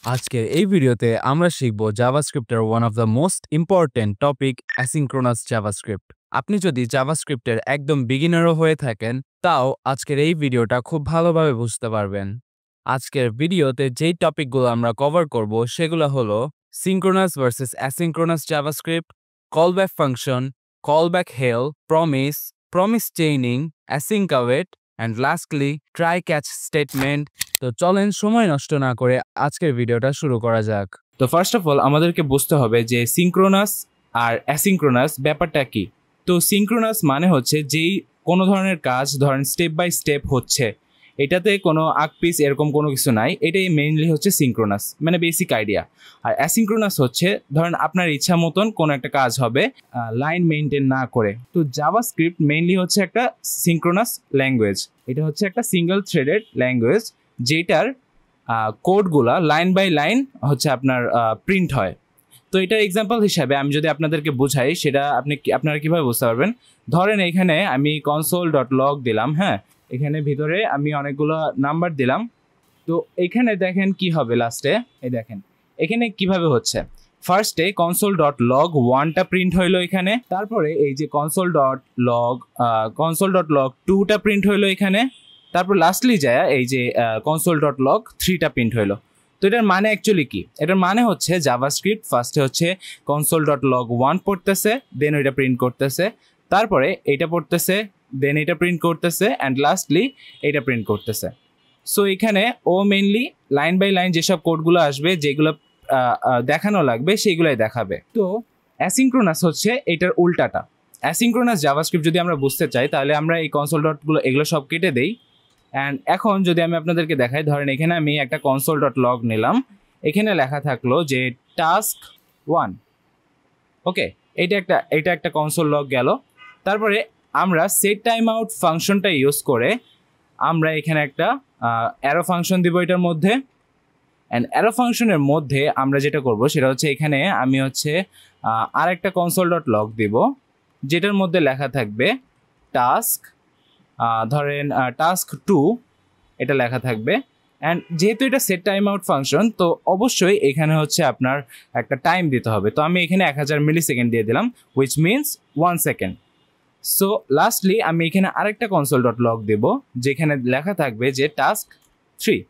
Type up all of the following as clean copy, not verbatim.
আজকের এই ভিডিওতে আমরা শিখব জাভাস্ক্রিপ্টের one of the most important topic asynchronous JavaScript. আপনি যদি জাভাস্ক্রিপ্টের একদম বিগিনারও হয়ে থাকেন তাও আজকের এই ভিডিওটা খুব ভালোভাবে বুঝতে পারবেন। আজকের ভিডিওতে যেই টপিকগুলো আমরা কভার করব সেগুলো হলো synchronous versus asynchronous JavaScript, callback function, callback hell, promise chaining, async await and lastly try catch statement. তো চলেন সময় নষ্ট না করে আজকের ভিডিওটা শুরু করা যাক। তো ফার্স্ট অফ অল আমাদেরকে বুঝতে হবে যে সিঙ্ক্রোনাস আর অ্যাসিঙ্ক্রোনাস ব্যাপারটা কি। তো সিঙ্ক্রোনাস মানে হচ্ছে যেই কোনো ধরনের কাজ ধরেন স্টেপ বাই স্টেপ হচ্ছে, এটাতে কোনো আকপিস এরকম কোনো কিছু নাই, এটাই মেইনলি হচ্ছে সিঙ্ক্রোনাস, মানে বেসিক আইডিয়া। আর অ্যাসিঙ্ক্রোনাস হচ্ছে ধরেন আপনার ইচ্ছা মতন কোনো একটা কাজ হবে লাইন মেনটেন না করে। তো জাভাস্ক্রিপ্ট মেইনলি হচ্ছে একটা সিঙ্ক্রোনাস ল্যাঙ্গুয়েজ। এটা হচ্ছে একটা সিঙ্গেল থ্রেডেড ল্যাঙ্গুয়েজ যেটার কোডগুলা লাইন বাই লাইন হচ্ছে আপনার প্রিন্ট হয়। তো এটার এক্সাম্পল হিসাবে আমি যদি আপনাদেরকে বুঝাই সেটা আপনারা কীভাবে বুঝতে পারবেন। ধরেন এখানে আমি console.log দিলাম, হ্যাঁ, এখানে ভিতরে আমি অনেকগুলো নাম্বার দিলাম। তো এখানে দেখেন কি হবে লাস্টে, এই দেখেন এখানে কিভাবে হচ্ছে। ফার্স্টে console.log 1টা প্রিন্ট হইলো এখানে, তারপরে এই যে console.log 2টা প্রিন্ট হইলো এখানে, তারপর লাস্টলি যায় এই যে console.log 3টা প্রিন্ট হইলো। তো এটার মানে অ্যাকচুয়ালি কি? এটার মানে হচ্ছে জাভাস্ক্রিপ্ট ফার্স্টে হচ্ছে console.log 1 পড়তেছে, দেন ওইটা প্রিন্ট করতেছে, তারপরে এইটা পড়তেছে, দেন এটা প্রিন্ট করতেছে, অ্যান্ড লাস্টলি এইটা প্রিন্ট করতেছে। সো এখানে ও মেইনলি লাইন বাই লাইন যেসব কোডগুলো আসবে, যেগুলো দেখানো লাগবে সেইগুলোই দেখাবে। তো অ্যাসিঙ্ক্রোনাস হচ্ছে এটার উল্টাটা। অ্যাসিঙ্ক্রোনাস জাভাস্ক্রিপ্ট যদি আমরা বুঝতে চাই তাহলে আমরা এই কনসোল ডটগুলো এগুলো সব কেটে দেই। অ্যান্ড এখন যদি আমি আপনাদেরকে দেখাই, ধরেন এখানে আমি একটা console.log নিলাম, এখানে লেখা থাকলো যে টাস্ক 1, ওকে, এটা একটা কনসোল লগ গেল। তারপরে আমরা সেট টাইম আউট ফাংশনটা ইউজ করে আমরা এখানে একটা অ্যারো ফাংশন দিব এটার মধ্যে। অ্যান্ড অ্যারো ফাংশনের মধ্যে আমরা যেটা করব সেটা হচ্ছে এখানে আমি হচ্ছে আর একটা console.log দিব, যেটার মধ্যে লেখা থাকবে টাস্ক, ধরেন টাস্ক 2 এটা লেখা থাকবে। অ্যান্ড যেহেতু এটা সেট টাইম আউট ফাংশন, তো অবশ্যই এখানে হচ্ছে আপনার একটা টাইম দিতে হবে। তো আমি এখানে 1000 মিলি সেকেন্ড দিয়ে দিলাম, which means 1 second. So lastly আমি এখানে আরেকটা console.log দেব, যেখানে লেখা থাকবে যে টাস্ক 3।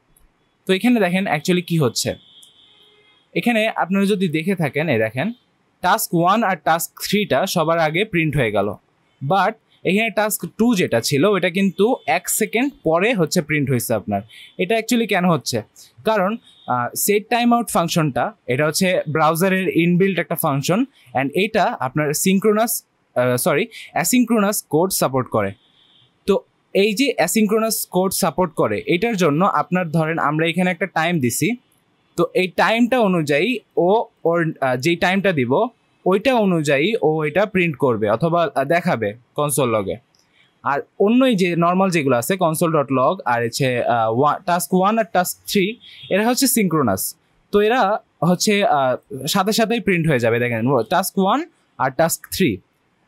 তো এখানে দেখেন অ্যাকচুয়ালি কি হচ্ছে। এখানে আপনারা যদি দেখে থাকেন, এই দেখেন টাস্ক 1 আর টাস্ক 3টা সবার আগে প্রিন্ট হয়ে গেল, বাট এখানে টাস্ক 2 যেটা ছিল ওটা কিন্তু 1 সেকেন্ড পরে হচ্ছে প্রিন্ট হয়েছে আপনার। এটা অ্যাকচুয়ালি কেন হচ্ছে? কারণ সেট টাইম আউট ফাংশনটা এটা হচ্ছে ব্রাউজারের ইনবিল্ট একটা ফাংশন, অ্যান্ড এটা আপনার অ্যাসিঙ্ক্রোনাস কোড সাপোর্ট করে। তো এই যে অ্যাসিঙ্ক্রোনাস কোড সাপোর্ট করে এটার জন্য আপনার ধরেন আমরা এখানে একটা টাইম দিছি, তো এই টাইমটা অনুযায়ী ওর যেই টাইমটা দিব ওইটা অনুযায়ী ও এটা প্রিন্ট করবে অথবা দেখাবে কনসোল লগে। আর অন্যই যে নর্মাল যেগুলো আছে console.log আর হচ্ছে টাস্ক 1 আর টাস্ক 3, এরা হচ্ছে সিঙ্ক্রোনাস। তো এরা হচ্ছে সাথে সাথেই প্রিন্ট হয়ে যাবে। দেখেন টাস্ক 1 আর টাস্ক 3,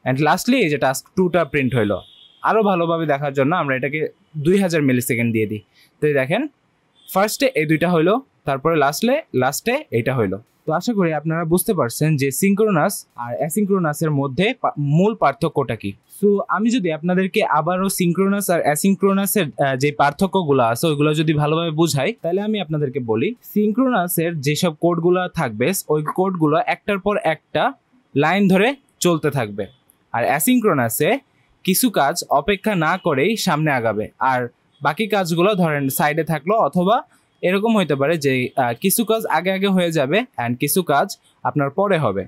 অ্যান্ড লাস্টলি এই যে টাস্ক 2টা প্রিন্ট হইলো। আরও ভালোভাবে দেখার জন্য আমরা এটাকে 2000 মিলি সেকেন্ড দিয়ে দিই। তো দেখেন ফার্স্টে এই দুইটা হইলো, তারপরে লাস্টে এইটা হইলো। তো আশা করি আপনারা বুঝতে পারছেন যে সিঙ্ক্রোনাস আর অ্যাসিঙ্ক্রোনাসের মধ্যে মূল পার্থক্যটা কি। সো আমি যদি আপনাদেরকে আবারও সিঙ্ক্রোনাস আর অ্যাসিঙ্ক্রোনাসের যে পার্থক্যগুলো আছে ওইগুলো যদি ভালোভাবে বুঝাই, তাহলে আমি আপনাদেরকে বলি সিঙ্ক্রোনাসের যেসব কোডগুলো থাকবে ওই কোডগুলো একটার পর একটা লাইন ধরে চলতে থাকবে, আর অ্যাসিঙ্ক্রোনাসে কিছু কাজ অপেক্ষা না করেই সামনে আগাবে, আর বাকি কাজগুলো ধরেন সাইডে থাকলো, অথবা এরকম হইতে পারে যে কিছু কাজ আগে আগে হয়ে যাবে অ্যান্ড কিছু কাজ আপনার পরে হবে।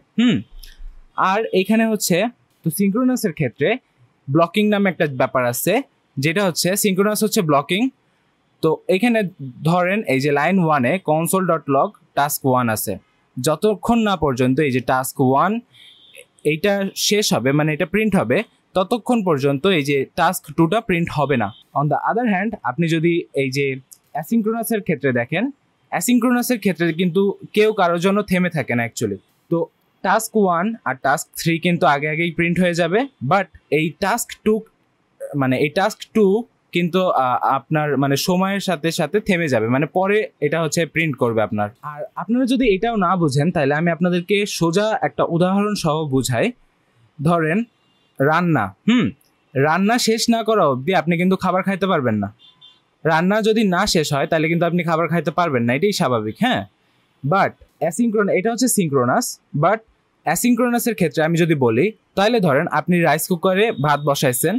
আর এখানে হচ্ছে তো সিঙ্ক্রোনাসের ক্ষেত্রে ব্লকিং নামে একটা ব্যাপার আছে, যেটা হচ্ছে সিঙ্ক্রোনাস হচ্ছে ব্লকিং। তো এখানে ধরেন এই যে লাইন 1-এ console.log টাস্ক 1 আছে, যতক্ষণ না পর্যন্ত এই যে টাস্ক 1 এইটা শেষ হবে, মানে এটা প্রিন্ট হবে, ততক্ষণ পর্যন্ত এই যে টাস্ক 2টা প্রিন্ট হবে না। অন দ্য আদার হ্যান্ড আপনি যদি এই যে অ্যাসিঙ্ক্রোনাসের ক্ষেত্রে দেখেন, অ্যাসিঙ্ক্রোনাসের ক্ষেত্রে কিন্তু কেউ কারোর জন্য থেমে থাকে না অ্যাকচুয়ালি। তো টাস্ক 1 আর টাস্ক 3 কিন্তু আগে আগেই প্রিন্ট হয়ে যাবে, বাট এই টাস্ক 2 কিন্তু আপনার মানে সময়ের সাথে সাথে থেমে যাবে, মানে পরে এটা হচ্ছে প্রিন্ট করবে আপনার। আর আপনারা যদি এটাও না বুঝেন তাহলে আমি আপনাদেরকে সোজা একটা উদাহরণ সহ বুঝাই। ধরেন রান্না, রান্না শেষ না করা অবধি আপনি কিন্তু খাবার খাইতে পারবেন না। রান্না যদি না শেষ হয় তাহলে কিন্তু আপনি খাবার খাইতে পারবেন না, এটাই স্বাভাবিক। হ্যাঁ, বাট এটা হচ্ছে সিঙ্ক্রোনাস। বাট অ্যাসিঙ্ক্রোনাসের ক্ষেত্রে আমি যদি বলি, তাহলে ধরেন আপনি রাইস কুকারে ভাত বসাইছেন,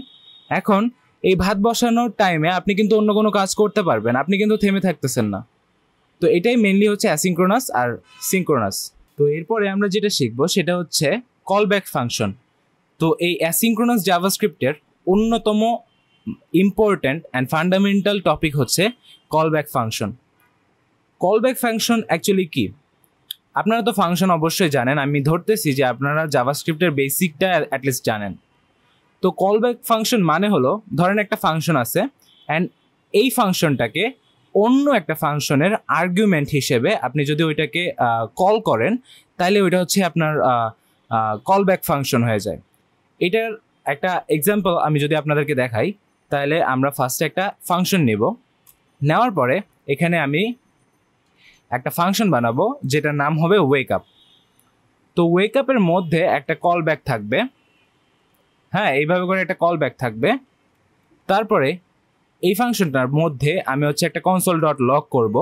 এখন এই ভাত বসানোর টাইমে আপনি কিন্তু অন্য কোনো কাজ করতে পারবেন, আপনি কিন্তু থেমে থাকতেছেন না। তো এটাই মেনলি হচ্ছে অ্যাসিঙ্ক্রোনাস আর সিঙ্ক্রোনাস। তো এরপরে আমরা যেটা শিখবো সেটা হচ্ছে কল ব্যাক ফাংশন। তো এই অ্যাসিঙ্ক্রোনাস জাভাস্ক্রিপ্টের অন্যতম ইম্পর্ট্যান্ট অ্যান্ড ফান্ডামেন্টাল টপিক হচ্ছে call back function. Call back function actually কি? আপনারা তো ফাংশন অবশ্যই জানেন, আমি ধরতেছি যে আপনারা জাভাস্ক্রিপ্টের বেসিকটা অ্যাটলিস্ট জানেন। তো কল ব্যাক ফাংশন মানে হলো, ধরেন একটা ফাংশন আছে অ্যান্ড এই ফাংশনটাকে অন্য একটা ফাংশনের আর্গুমেন্ট হিসেবে আপনি যদি ওইটাকে কল করেন তাহলে ওইটা হচ্ছে আপনার কল ব্যাক ফাংশন হয়ে যায়। এটার একটা এক্সাম্পল আমি যদি আপনাদেরকে দেখাই, তাহলে আমরা ফার্স্টে একটা ফাংশন নেব, নেওয়ার পরে এখানে আমি একটা ফাংশন বানাবো যেটার নাম হবে ওয়েক আপ। তো ওয়েক আপের মধ্যে একটা কল ব্যাক থাকবে, হ্যাঁ এইভাবে করে একটা কল ব্যাক থাকবে। তারপরে এই ফাংশনটার মধ্যে আমি হচ্ছে একটা কনসোল ডট লগ করবো,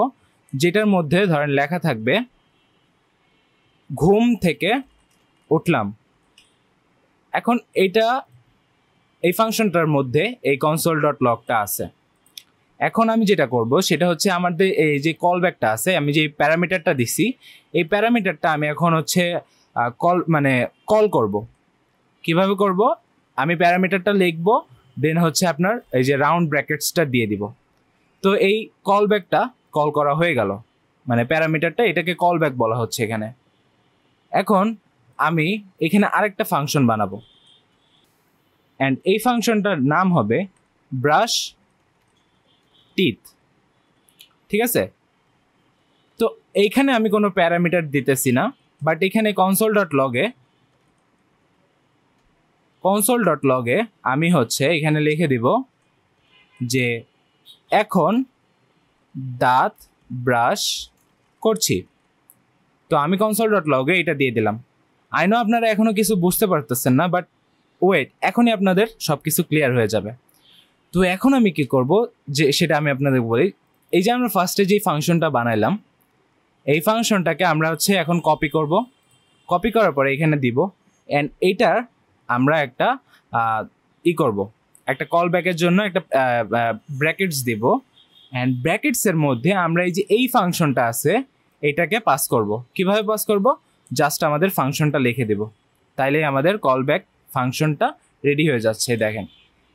যেটার মধ্যে ধরেন লেখা থাকবে ঘুম থেকে উঠলাম। এখন এই ফাংশনটার মধ্যে এই কনসোল ডট লগটা আছে। এখন আমি যেটা করব সেটা হচ্ছে আমাদের এই যে কল ব্যাকটা আছে, আমি যে প্যারামিটারটা দিছি, এই প্যারামিটারটা আমি এখন হচ্ছে কল করব। কিভাবে করব? আমি প্যারামিটারটা লিখব, দেন হচ্ছে আপনার এই যে রাউন্ড ব্র্যাকেটসটা দিয়ে দিব। তো এই কল ব্যাকটা কল করা হয়ে গেল, মানে প্যারামিটারটা এটাকে কল ব্যাক বলা হচ্ছে এখানে। এখন আমি এখানে আরেকটা ফাংশন বানাবো অ্যান্ড এই ফাংশনটার নাম হবে ব্রাশ টিথ, ঠিক আছে? তো এইখানে আমি কোনো প্যারামিটার দিতেছি না, বাট এখানে কনসোল ডট লগে আমি হচ্ছে এখানে লিখে দিব যে এখন দাঁত ব্রাশ করছি। তো আমি কনসোল ডট লগে এটা দিয়ে দিলাম। আই নো আপনারা এখনো কিছু বুঝতে পারতেছেন না, বাট ওয়েট, এখনই আপনাদের সব কিছু ক্লিয়ার হয়ে যাবে। তো এখন আমি কি করব যে সেটা আমি আপনাদের বলি। এই যে আমরা ফার্স্টে যে ফাংশনটা বানাইলাম, এই ফাংশনটাকে আমরা হচ্ছে এখন কপি করব। কপি করার পরে এখানে দিব অ্যান্ড এইটার আমরা একটা করব, একটা কল ব্যাকের জন্য একটা ব্র্যাকেটস দিব অ্যান্ড ব্র্যাকেটসের মধ্যে আমরা এই ফাংশনটা আছে এটাকে পাস করব। কিভাবে পাস করব? জাস্ট আমাদের ফাংশনটা লিখে দেব, তাইলেই আমাদের কল ব্যাক ফাংশনটা রেডি হয়ে যাচ্ছে। দেখেন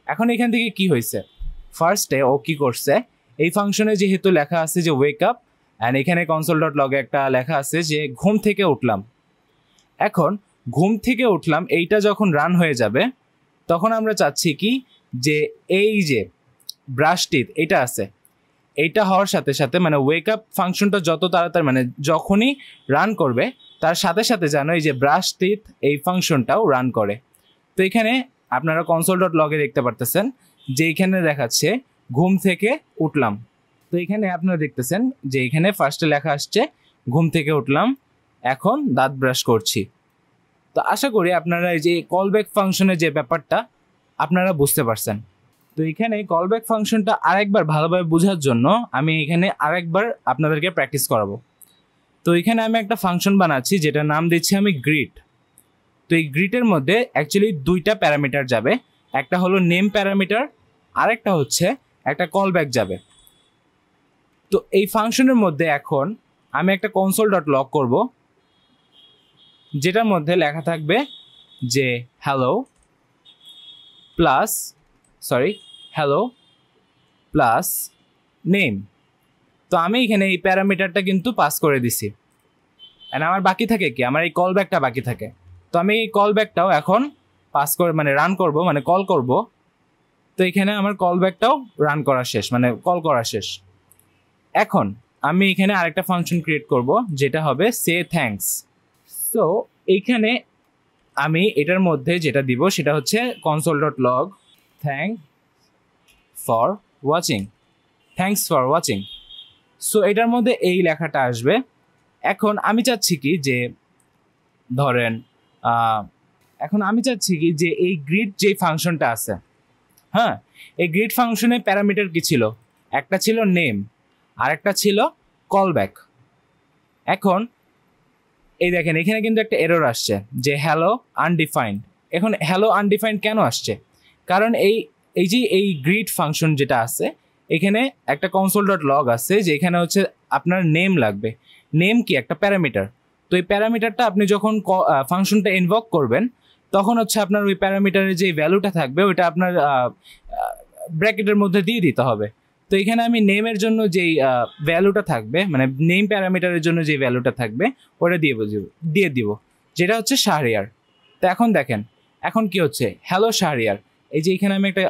এখন এখান থেকে কি হয়েছে, ফার্স্টে ও কি করছে, এই ফাংশনে যেহেতু লেখা আছে যে ওয়েক আপ অ্যান্ড এখানে কনসোল ডট লগে একটা লেখা আছে যে ঘুম থেকে উঠলাম। এখন ঘুম থেকে উঠলাম এইটা যখন রান হয়ে যাবে তখন আমরা চাচ্ছি কি যে এই যে ব্রাশ টিথ এটা আছে, এইটা হওয়ার সাথে সাথে মানে ওয়েক আপ ফাংশনটা যত তাড়াতাড়ি মানে যখনই রান করবে তার সাথে সাথে যেন এই যে ব্রাশ টিথ এই ফাংশনটাও রান করে। তো এখানে আপনারা কনসোল ডট লগে দেখতে পারতেছেন যে এখানে দেখাচ্ছে ঘুম থেকে উঠলাম। তো এখানে আপনারা দেখতেছেন যে এখানে ফার্স্টে লেখা আসছে ঘুম থেকে উঠলাম, এখন দাঁত ব্রাশ করছি। তো আশা করি আপনারা এই যে কল ব্যাক ফাংশনের যে ব্যাপারটা আপনারা বুঝতে পারছেন। তো এখানে কল ব্যাক ফাংশনটা আরেকবার ভালোভাবে বোঝার জন্য আমি এখানে আরেকবার আপনাদেরকে প্র্যাকটিস করাবো। তো এখানে আমি একটা ফাংশন বানাচ্ছি যেটার নাম দিচ্ছি আমি গ্রিট। তো এই গ্রিটের মধ্যে অ্যাকচুয়ালি দুইটা প্যারামিটার যাবে, একটা হলো নেম প্যারামিটার, আরেকটা হচ্ছে একটা কল ব্যাক যাবে। তো এই ফাংশনের মধ্যে এখন আমি একটা কনসোল ডট লগ করব, যেটার মধ্যে লেখা থাকবে যে হ্যালো প্লাস নেম। তো আমি এখানে এই প্যারামিটারটা কিন্তু পাস করে দিছি অ্যান্ড আমার বাকি থাকে কি, আমার এই কল ব্যাকটা বাকি থাকে। তো আমি এই কল ব্যাকটাও এখন পাস করে মানে রান করব, মানে কল করব। তো এখানে আমার কল ব্যাকটাও রান করা শেষ, মানে কল করা শেষ। এখন আমি এখানে আরেকটা ফাংশন ক্রিয়েট করব যেটা হবে সে থ্যাঙ্কস। সো এইখানে আমি এটার মধ্যে যেটা দিব সেটা হচ্ছে console dot log thank for watching, thanks for watching. So এটার মধ্যে এই লেখাটা আসবে। এখন আমি চাচ্ছি কি যে ধরেন এই গ্রিড যে ফাংশনটা আছে, হ্যাঁ, এই গ্রিড ফাংশনে প্যারামিটার কি ছিল? একটা ছিল নেম আর একটা ছিল কলব্যাক। এখন এই দেখেন এখানে কিন্তু একটা এরর আসছে যে হ্যালো আনডিফাইন্ড। এখন হ্যালো আনডিফাইন্ড কেন আসছে? কারণ এই গ্রিড ফাংশন যেটা আছে এখানে একটা console.log আছে যে এখানে হচ্ছে আপনার নেম লাগবে। নেম কি? একটা প্যারামিটার। তো এই প্যারামিটারটা আপনি যখন ফাংশনটা ইনভক করবেন তখন হচ্ছে আপনার ওই প্যারামিটারের যে ভ্যালুটা থাকবে ওইটা আপনার ব্র্যাকেটের মধ্যে দিয়ে দিতে হবে। তো এখানে আমি নেমের জন্য যেই ভ্যালুটা থাকবে, মানে নেম প্যারামিটারের জন্য যে ভ্যালুটা থাকবে ওটা দিয়ে দিব, যেটা হচ্ছে শাহরিয়ার। তো এখন দেখেন এখন কি হচ্ছে, হ্যালো শাহরিয়ার। এই যে এখানে আমি একটা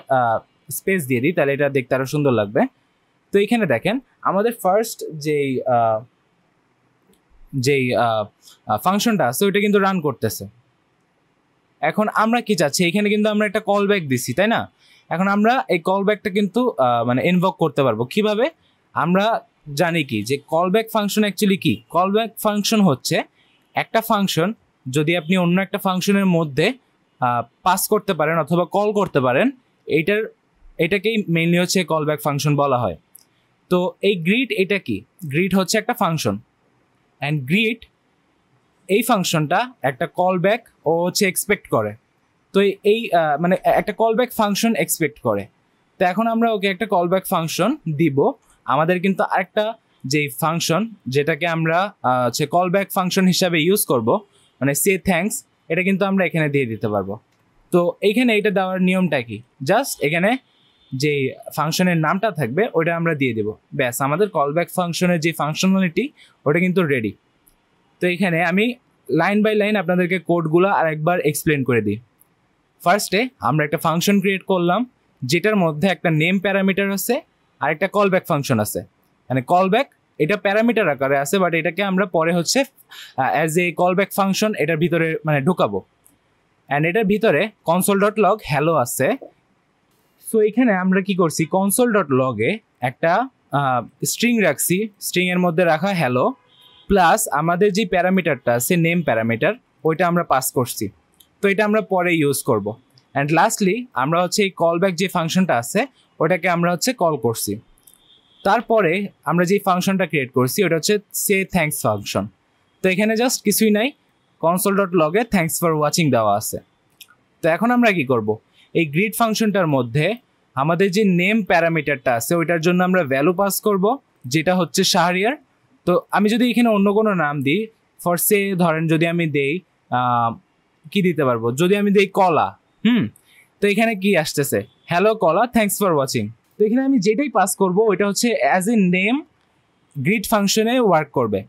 স্পেস দিয়ে দিই, তাহলে এটা দেখতে আরো সুন্দর লাগবে। তো এখানে দেখেন আমাদের ফার্স্ট যেই ফাংশনটা আছে ওইটা কিন্তু রান করতেছে। এখন আমরা কি চাচ্ছি, এখানে কিন্তু আমরা একটা কল ব্যাক দিছি, তাই না? এখন আমরা এই কল ব্যাকটা কিন্তু মানে ইনভক করতে পারবো কিভাবে? আমরা জানি কি যে কল ব্যাক ফাংশন অ্যাকচুয়ালি কি? কল ব্যাক ফাংশন হচ্ছে একটা ফাংশন যদি আপনি অন্য একটা ফাংশনের মধ্যে পাস করতে পারেন অথবা কল করতে পারেন, এটাকেই মেইনলি হচ্ছে কল ব্যাক ফাংশন বলা হয়। তো এই গ্রিড এটা কি? গ্রিড হচ্ছে একটা ফাংশন, অ্যান্ড গ্রিড এই ফাংশনটা একটা কল ব্যাক ও হচ্ছে এক্সপেক্ট করে। তো এই মানে একটা কল ব্যাক ফাংশন এক্সপেক্ট করে। তো এখন আমরা ওকে একটা কল ব্যাক ফাংশন দিব। আমাদের কিন্তু আরেকটা যে ফাংশন যেটাকে আমরা হচ্ছে কল ব্যাক ফাংশন হিসাবে ইউজ করব, মানে সে থ্যাঙ্কস, এটা কিন্তু আমরা এখানে দিয়ে দিতে পারবো। তো এইখানে এটা দেওয়ার নিয়মটা কি? জাস্ট এখানে যে ফাংশনের নামটা থাকবে ওটা আমরা দিয়ে দেবো, ব্যাস আমাদের কল ব্যাক ফাংশনের যে ফাংশনালিটি ওটা কিন্তু রেডি। তো এখানে আমি লাইন বাই লাইন আপনাদেরকে কোডগুলো আরেকবার এক্সপ্লেন করে দিই। ফার্স্টে আমরা একটা ফাংশন ক্রিয়েট করলাম যেটার মধ্যে একটা নেম প্যারামিটার আছে আর একটা কল ব্যাক ফাংশন আছে। মানে কল ব্যাক এটা প্যারামিটার আকারে আছে, বাট এটাকে আমরা পরে হচ্ছে as a call back function এটার ভিতরে মানে ঢুকাবো। অ্যান্ড এটার ভিতরে console.log হ্যালো আছে। সো এখানে আমরা কি করছি, console.log এ একটা স্ট্রিং রাখছি, স্ট্রিং এর মধ্যে রাখা হ্যালো প্লাস আমাদের যে প্যারামিটারটা আছে নেম প্যারামিটার ওইটা আমরা পাস করছি। তো এটা আমরা পরে ইউজ করব। অ্যান্ড লাস্টলি আমরা হচ্ছে এই কল ব্যাক যে ফাংশনটা আছে ওটাকে আমরা হচ্ছে কল করছি। তারপরে আমরা যে ফাংশনটা ক্রিয়েট করছি ওটা হচ্ছে সে থ্যাঙ্কস ফাংশন। তো এখানে জাস্ট কিছুই নাই, console.log A thanks for watching দেওয়া আছে। তো এখন আমরা কি করব, এই গ্রিড ফাংশনটার মধ্যে আমাদের যে নেম প্যারামিটারটা আছে ওইটার জন্য আমরা ভ্যালু পাস করব যেটা হচ্ছে শাহরিয়ার। তো আমি যদি এখানে অন্য কোনো নাম দিই, ফর সে ধরেন যদি আমি দেই কি দিতে পারবো, যদি আমি দেই কলা, তো এখানে কি আসতেছে, হ্যালো কলা থ্যাঙ্কস ফর ওয়াচিং। তো এখানে আমি যেটাই পাস করব ওইটা হচ্ছে অ্যাজ এ নেম গ্রিড ফাংশনে ওয়ার্ক করবে।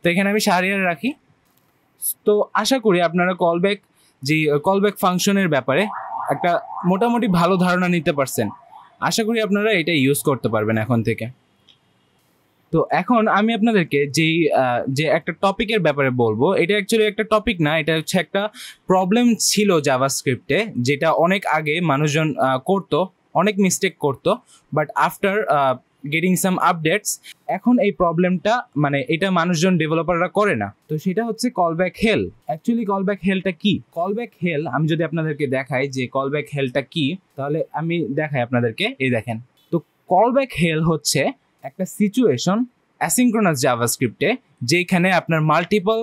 তো এখানে আমি শাহরিয়ার রাখি। তো আশা করি আপনারা কলব্যাক ফাংশনের ব্যাপারে একটা মোটামুটি ভালো ধারণা নিতে পারছেন। আশা করি আপনারা এটা ইউজ করতে পারবেন এখন থেকে। তো এখন আমি আপনাদেরকে যে একটা টপিকের ব্যাপারে বলবো, এটা অ্যাকচুয়ালি একটা টপিক না, এটা হচ্ছে একটা প্রবলেম ছিল জাভাস্ক্রিপ্টে যেটা অনেক আগে মানুষজন করতো, অনেক মিস্টেক করতো, but after getting some updates এখন এই প্রবলেমটা মানে এটা মানুষজন ডেভেলপাররা করে না। তো সেটা হচ্ছে কলব্যাক হেল। অ্যাকচুয়ালি কলব্যাক হেলটা কি? কলব্যাক হেল আমি যদি আপনাদেরকে দেখাই যে কলব্যাক হেলটা কি, তাহলে আমি দেখাই আপনাদেরকে, এই দেখেন। তো কলব্যাক হেল হচ্ছে একটা সিচুয়েশন অ্যাসিনক্রোনাস জাভাস্ক্রিপ্টে যেখানে আপনার মাল্টিপল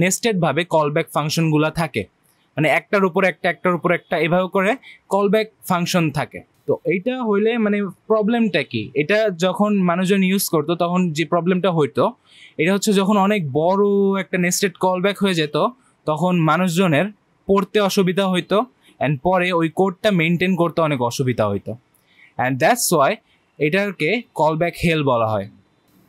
নেস্টেড ভাবে কলব্যাক ফাংশনগুলো থাকে, মানে একটার উপর একটা এভাবে করে কলব্যাক ফাংশন থাকে। তো এইটা হইলে মানে প্রবলেমটা কি, এটা যখন মানুষজন ইউজ করতো তখন যে প্রবলেমটা হইতো এটা হচ্ছে যখন অনেক বড় একটা নেস্টেড কলব্যাক হয়ে যেত তখন মানুষজনের পড়তে অসুবিধা হইতো, অ্যান্ড পরে ওই কোডটা মেনটেন করতে অনেক অসুবিধা হইতো। অ্যান্ড দ্যাটস ওয়াই এটাকে কলব্যাক হেল বলা হয়।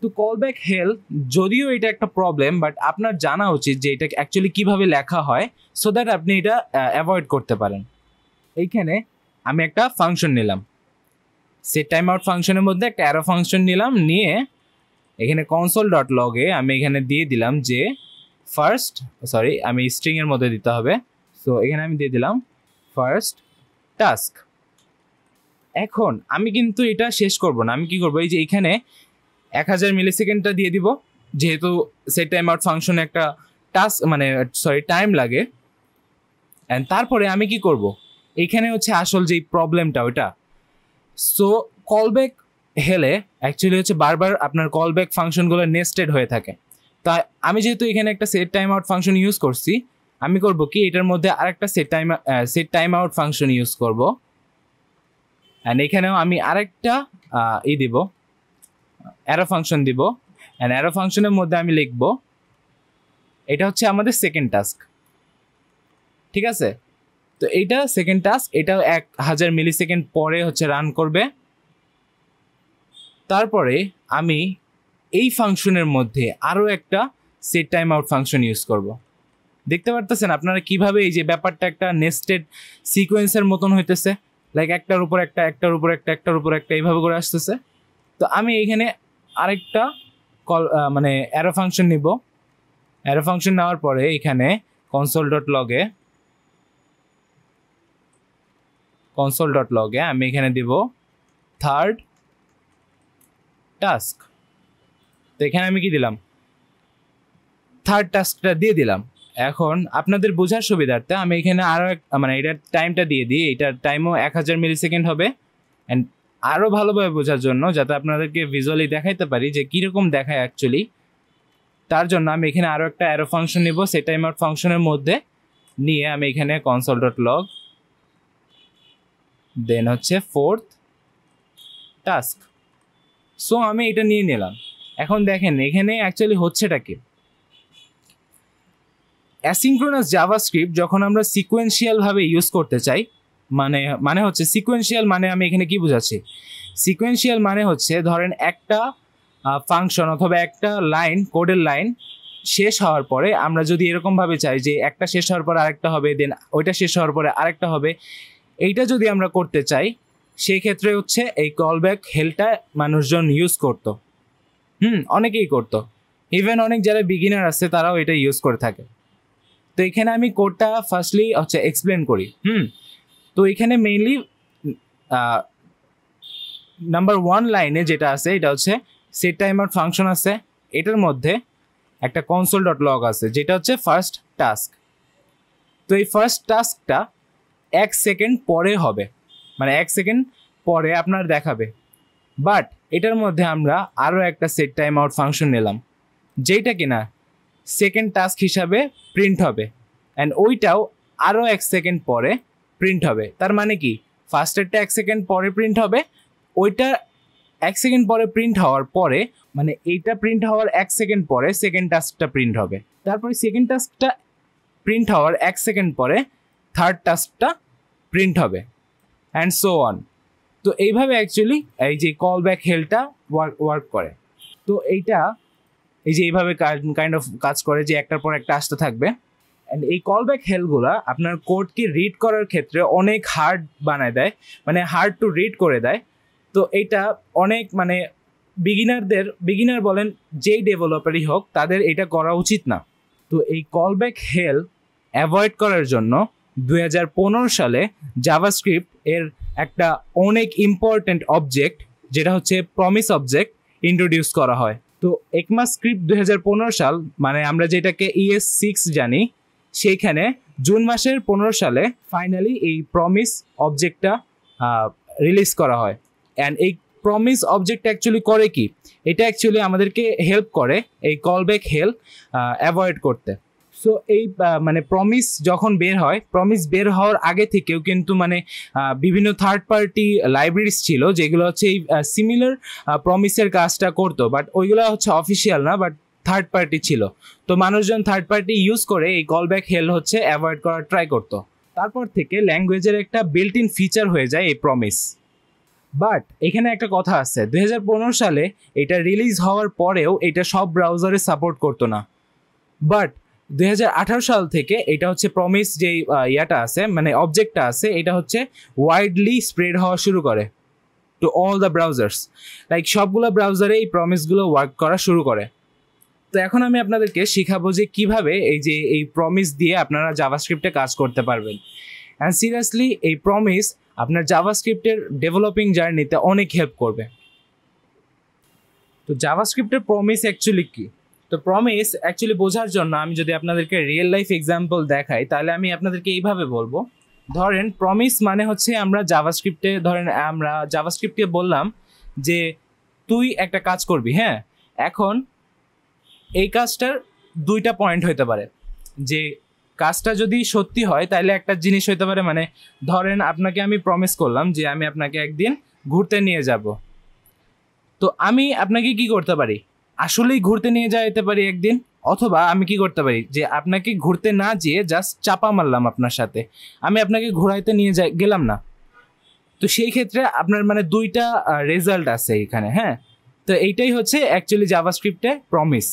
তো কলব্যাক হেল যদিও এটা একটা প্রবলেম, বাট আপনার জানা উচিত যে এটা অ্যাকচুয়ালি কিভাবে লেখা হয় সো দ্যাট আপনি এটা অ্যাভয়েড করতে পারেন। এইখানে আমি একটা ফাংশন নিলাম, সেট টাইম আউট ফাংশনের মধ্যে একটা অ্যারো ফাংশন নিয়ে এখানে console.log এ আমি এখানে দিয়ে দিলাম যে আমি স্ট্রিং এর মধ্যে দিতে হবে। সো এখানে আমি দিয়ে দিলাম ফার্স্ট টাস্ক। এখন আমি কিন্তু এটা শেষ করব না, আমি কি করব, এই যে এখানে 1000 মিলিসেকেন্ডটা দিয়ে দিব, যেহেতু সেট টাইম আউট ফাংশনে একটা টাইম লাগে। অ্যান্ড তারপরে আমি কি করব, এইখানে হচ্ছে আসল যেই প্রবলেমটা ওইটা। সো কলব্যাক হেলে অ্যাকচুয়ালি হচ্ছে বারবার আপনার কলব্যাক ফাংশনগুলো নেস্টেড হয়ে থাকে। তাই আমি যেহেতু এখানে একটা set time out function use করছি, আমি করব কি এটার মধ্যে আরেকটা set time out function use করব। অ্যান্ড এখানেও আমি আরেকটা দিব, অ্যারো ফাংশন দিব। অ্যান্ড অ্যারো ফাংশনের মধ্যে আমি লিখব এটা হচ্ছে আমাদের সেকেন্ড টাস্ক, ঠিক আছে? তো এইটা সেকেন্ড টাস্ক, এটাও 1000 মিলিসেকেন্ড পরে হচ্ছে রান করবে। তারপরে আমি এই ফাংশনের মধ্যে আরও একটা set time out function use করব। দেখতে পারতেছেন আপনারা কিভাবে এই যে ব্যাপারটা একটা নেস্টেড সিকোয়েন্সের মতন হইতেছে, লাইক একটার উপর একটা, একটার উপর একটা, একটার উপর একটা, এইভাবে করে আসতেছে। তো আমি এইখানে আরেকটা অ্যারো ফাংশন নিব। অ্যারো ফাংশন নেওয়ার পরে এখানে console.log-এ আমি এখানে দিব থার্ড টাস্ক। তো এখানে আমি কি দিলাম, থার্ড টাস্কটা দিয়ে দিলাম। এখন আপনাদের বোঝার সুবিধার্থে আমি এখানে আরও এটার টাইমটা দিয়ে দিই, এটার টাইমও 1000 মিলিসেকেন্ড হবে। অ্যান্ড আরও ভালোভাবে বোঝার জন্য, যাতে আপনাদেরকে ভিজুয়ালি দেখাইতে পারি যে কীরকম দেখায় অ্যাকচুয়ালি, তার জন্য আমি এখানে আরও একটা অ্যারো ফাংশন নিব সেট টাইম আউট ফাংশনের মধ্যে নিয়ে, আমি এখানে console.log দেন হচ্ছে ফোর্থ টাস্ক। সো আমি এটা নিয়ে নিলাম। এখন দেখেন এখানে অ্যাকচুয়ালি হচ্ছেটা কি, অ্যাসিঙ্ক্রোনাস জাভাস্ক্রিপ্ট যখন আমরা সিকোয়েন্সিয়ালভাবে ইউজ করতে চাই, মানে হচ্ছে সিকোয়েন্সিয়াল মানে আমি এখানে কি বোঝাচ্ছি, সিকোয়েন্সিয়াল মানে হচ্ছে ধরেন একটা ফাংশন অথবা একটা লাইন, কোডের লাইন শেষ হওয়ার পরে আমরা যদি এরকমভাবে চাই যে একটা শেষ হওয়ার পরে আরেকটা হবে, দেন ওইটা শেষ হওয়ার পরে আরেকটা হবে, এইটা যদি আমরা করতে চাই, সেই ক্ষেত্রে হচ্ছে এই কলব্যাক হেলটা মানুষজন ইউজ করতো। অনেকেই করতো, ইভেন অনেক যারা বিগিনার আছে তারাও এটা ইউজ করে থাকে। তো এখানে আমি কোডটা ফার্স্টলি হচ্ছে এক্সপ্লেন করি। তো এখানে মেইনলি নাম্বার 1 লাইনে যেটা আছে এটা হচ্ছে সেট টাইম আউট ফাংশন আছে, এটার মধ্যে একটা console.log আছে যেটা হচ্ছে ফার্স্ট টাস্ক। তো এই ফার্স্ট টাস্কটা 1 সেকেন্ড পরে হবে, 1 সেকেন্ড পরে আপনার দেখাবে। বাট এটার মধ্যে আমরা আরও একটা সেট টাইম আউট ফাংশন নিলাম, যেটা কিনা সেকেন্ড টাস্ক হিসাবে প্রিন্ট হবে। অ্যান্ড ওইটাও আরও 1 সেকেন্ড পরে প্রিন্ট হবে। তার মানে কি, ফার্স্টেরটা 1 সেকেন্ড পরে প্রিন্ট হবে, ওইটা 1 সেকেন্ড পরে প্রিন্ট হওয়ার পরে, এইটা প্রিন্ট হওয়ার 1 সেকেন্ড পরে সেকেন্ড টাস্কটা প্রিন্ট হবে। তারপরে সেকেন্ড টাস্কটা প্রিন্ট হওয়ার 1 সেকেন্ড পরে থার্ড টাস্কটা প্রিন্ট হবে, অ্যান্ড সো অন। তো এইভাবে অ্যাকচুয়ালি এই যে কলব্যাক হেলটা ওয়ার্ক করে। তো এইটা এই যে এইভাবে কাইন্ড অফ কাজ করে যে একটার পর একটা আসতে থাকবে। অ্যান্ড এই কলব্যাক হেলগুলা আপনার কোডকে রিড করার ক্ষেত্রে অনেক হার্ড বানায় দেয়, হার্ড টু রিড করে দেয়। তো এটা অনেক বিগিনার বলেন যেই ডেভেলপারই হোক তাদের এটা করা উচিত না। তো এই কলব্যাক হেল অ্যাভয়েড করার জন্য 2015 সালে জাভাস্ক্রিপ্ট এর একটা অনেক ইম্পর্টেন্ট অবজেক্ট, যেটা হচ্ছে প্রমিস অবজেক্ট, ইন্ট্রোডিউস করা হয়। তো ECMAScript 2015 সাল, আমরা যেটাকে ES6 জানি, সেইখানে জুন মাসের 15 সালে ফাইনালি এই প্রমিস অবজেক্টটা রিলিজ করা হয়। অ্যান্ড এই প্রমিস অবজেক্ট অ্যাকচুয়ালি করে কি, এটা অ্যাকচুয়ালি আমাদেরকে হেল্প করে এই কলব্যাক হেল অ্যাভয়েড করতে। সো এই প্রমিস যখন বের হয়, প্রমিস বের হওয়ার আগে থেকেও কিন্তু বিভিন্ন থার্ড পার্টি লাইব্রেরিজ ছিল যেগুলো হচ্ছে এই সিমিলার প্রমিসের কাজটা করতো, বাট ওইগুলো হচ্ছে অফিসিয়াল না, বাট থার্ড পার্টি ছিল। তো মানুষজন থার্ড পার্টি ইউজ করে এই কলব্যাক হেল হচ্ছে অ্যাভয়েড করার ট্রাই করতো। তারপর থেকে ল্যাঙ্গুয়েজের একটা বিল্ট ইন ফিচার হয়ে যায় এই প্রমিস। বাট এখানে একটা কথা আছে, 2015 সালে এটা রিলিজ হওয়ার পরেও এটা সব ব্রাউজারে সাপোর্ট করতো না। বাট 2018 সাল থেকে এটা হচ্ছে প্রমিস যে ইয়াটা আছে, অবজেক্টটা আছে, এটা হচ্ছে ওয়াইডলি স্প্রেড হওয়া শুরু করে to all the browsers. Like সবগুলো ব্রাউজারে এই প্রমিসগুলো ওয়ার্ক করা শুরু করে। তো এখন আমি আপনাদেরকে শিখাবো যে কিভাবে এই প্রমিস দিয়ে আপনারা জাভাস্ক্রিপ্টে কাজ করতে পারবেন। অ্যান্ড সিরিয়াসলি এই প্রমিস আপনার জাভাস্ক্রিপ্টের ডেভেলপিং জার্নিতে অনেক হেল্প করবে। তো জাভাস্ক্রিপ্টের প্রমিস অ্যাকচুয়ালি কি? তো প্রমিস অ্যাকচুয়ালি বোঝার জন্য আমি যদি আপনাদেরকে রিয়েল লাইফ এক্সাম্পল দেখাই, তাহলে আমি আপনাদেরকে এইভাবে বলবো। ধরেন প্রমিস মানে হচ্ছে আমরা জাভাস্ক্রিপ্টকে বললাম যে তুই একটা কাজ করবি, হ্যাঁ। এখন এই কাজটার দুইটা পয়েন্ট হইতে পারে, যে কাজটা যদি সত্যি হয় তাহলে একটা জিনিস হইতে পারে, মানে ধরেন আপনাকে আমি প্রমিস করলাম যে আমি আপনাকে একদিন ঘুরতে নিয়ে যাব। তো আমি আপনাকে কি করতে পারি, আসলেই ঘুরতে নিয়ে যেতে পারি একদিন, অথবা আমি কি করতে পারি যে আপনাকে ঘুরতে না যেয়ে জাস্ট চাপা মারলাম আপনার সাথে, আমি আপনাকে ঘোরাইতে নিয়ে গেলাম না। তো সেই ক্ষেত্রে আপনার মানে দুইটা রেজাল্ট আছে এখানে, হ্যাঁ। তো এইটাই হচ্ছে অ্যাকচুয়ালি জাভাস্ক্রিপ্টে প্রমিস।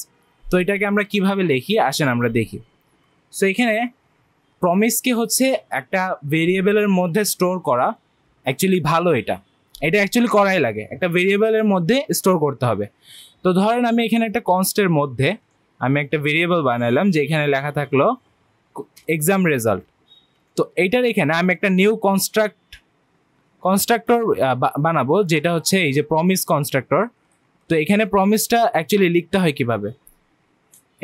তো এটাকে আমরা কিভাবে লিখি আসেন আমরা দেখি। সো এখানে প্রমিসকে হচ্ছে একটা ভেরিয়েবলের মধ্যে স্টোর করা অ্যাকচুয়ালি ভালো, এটা অ্যাকচুয়ালি করাই লাগে, একটা ভেরিয়েবলের মধ্যে স্টোর করতে হবে। তো ধরেন আমি এখানে একটা কনস্টের মধ্যে আমি একটা ভেরিয়েবল বানালাম, যে এখানে লেখা থাকলো এক্সাম রেজাল্ট। তো এইটার এখানে আমি একটা নিউ কনস্ট্রাক্টর বানাবো, যেটা হচ্ছে এই যে প্রমিস কনস্ট্রাক্টর। তো এখানে প্রমিসটা অ্যাকচুয়ালি লিখতে হয় কিভাবে,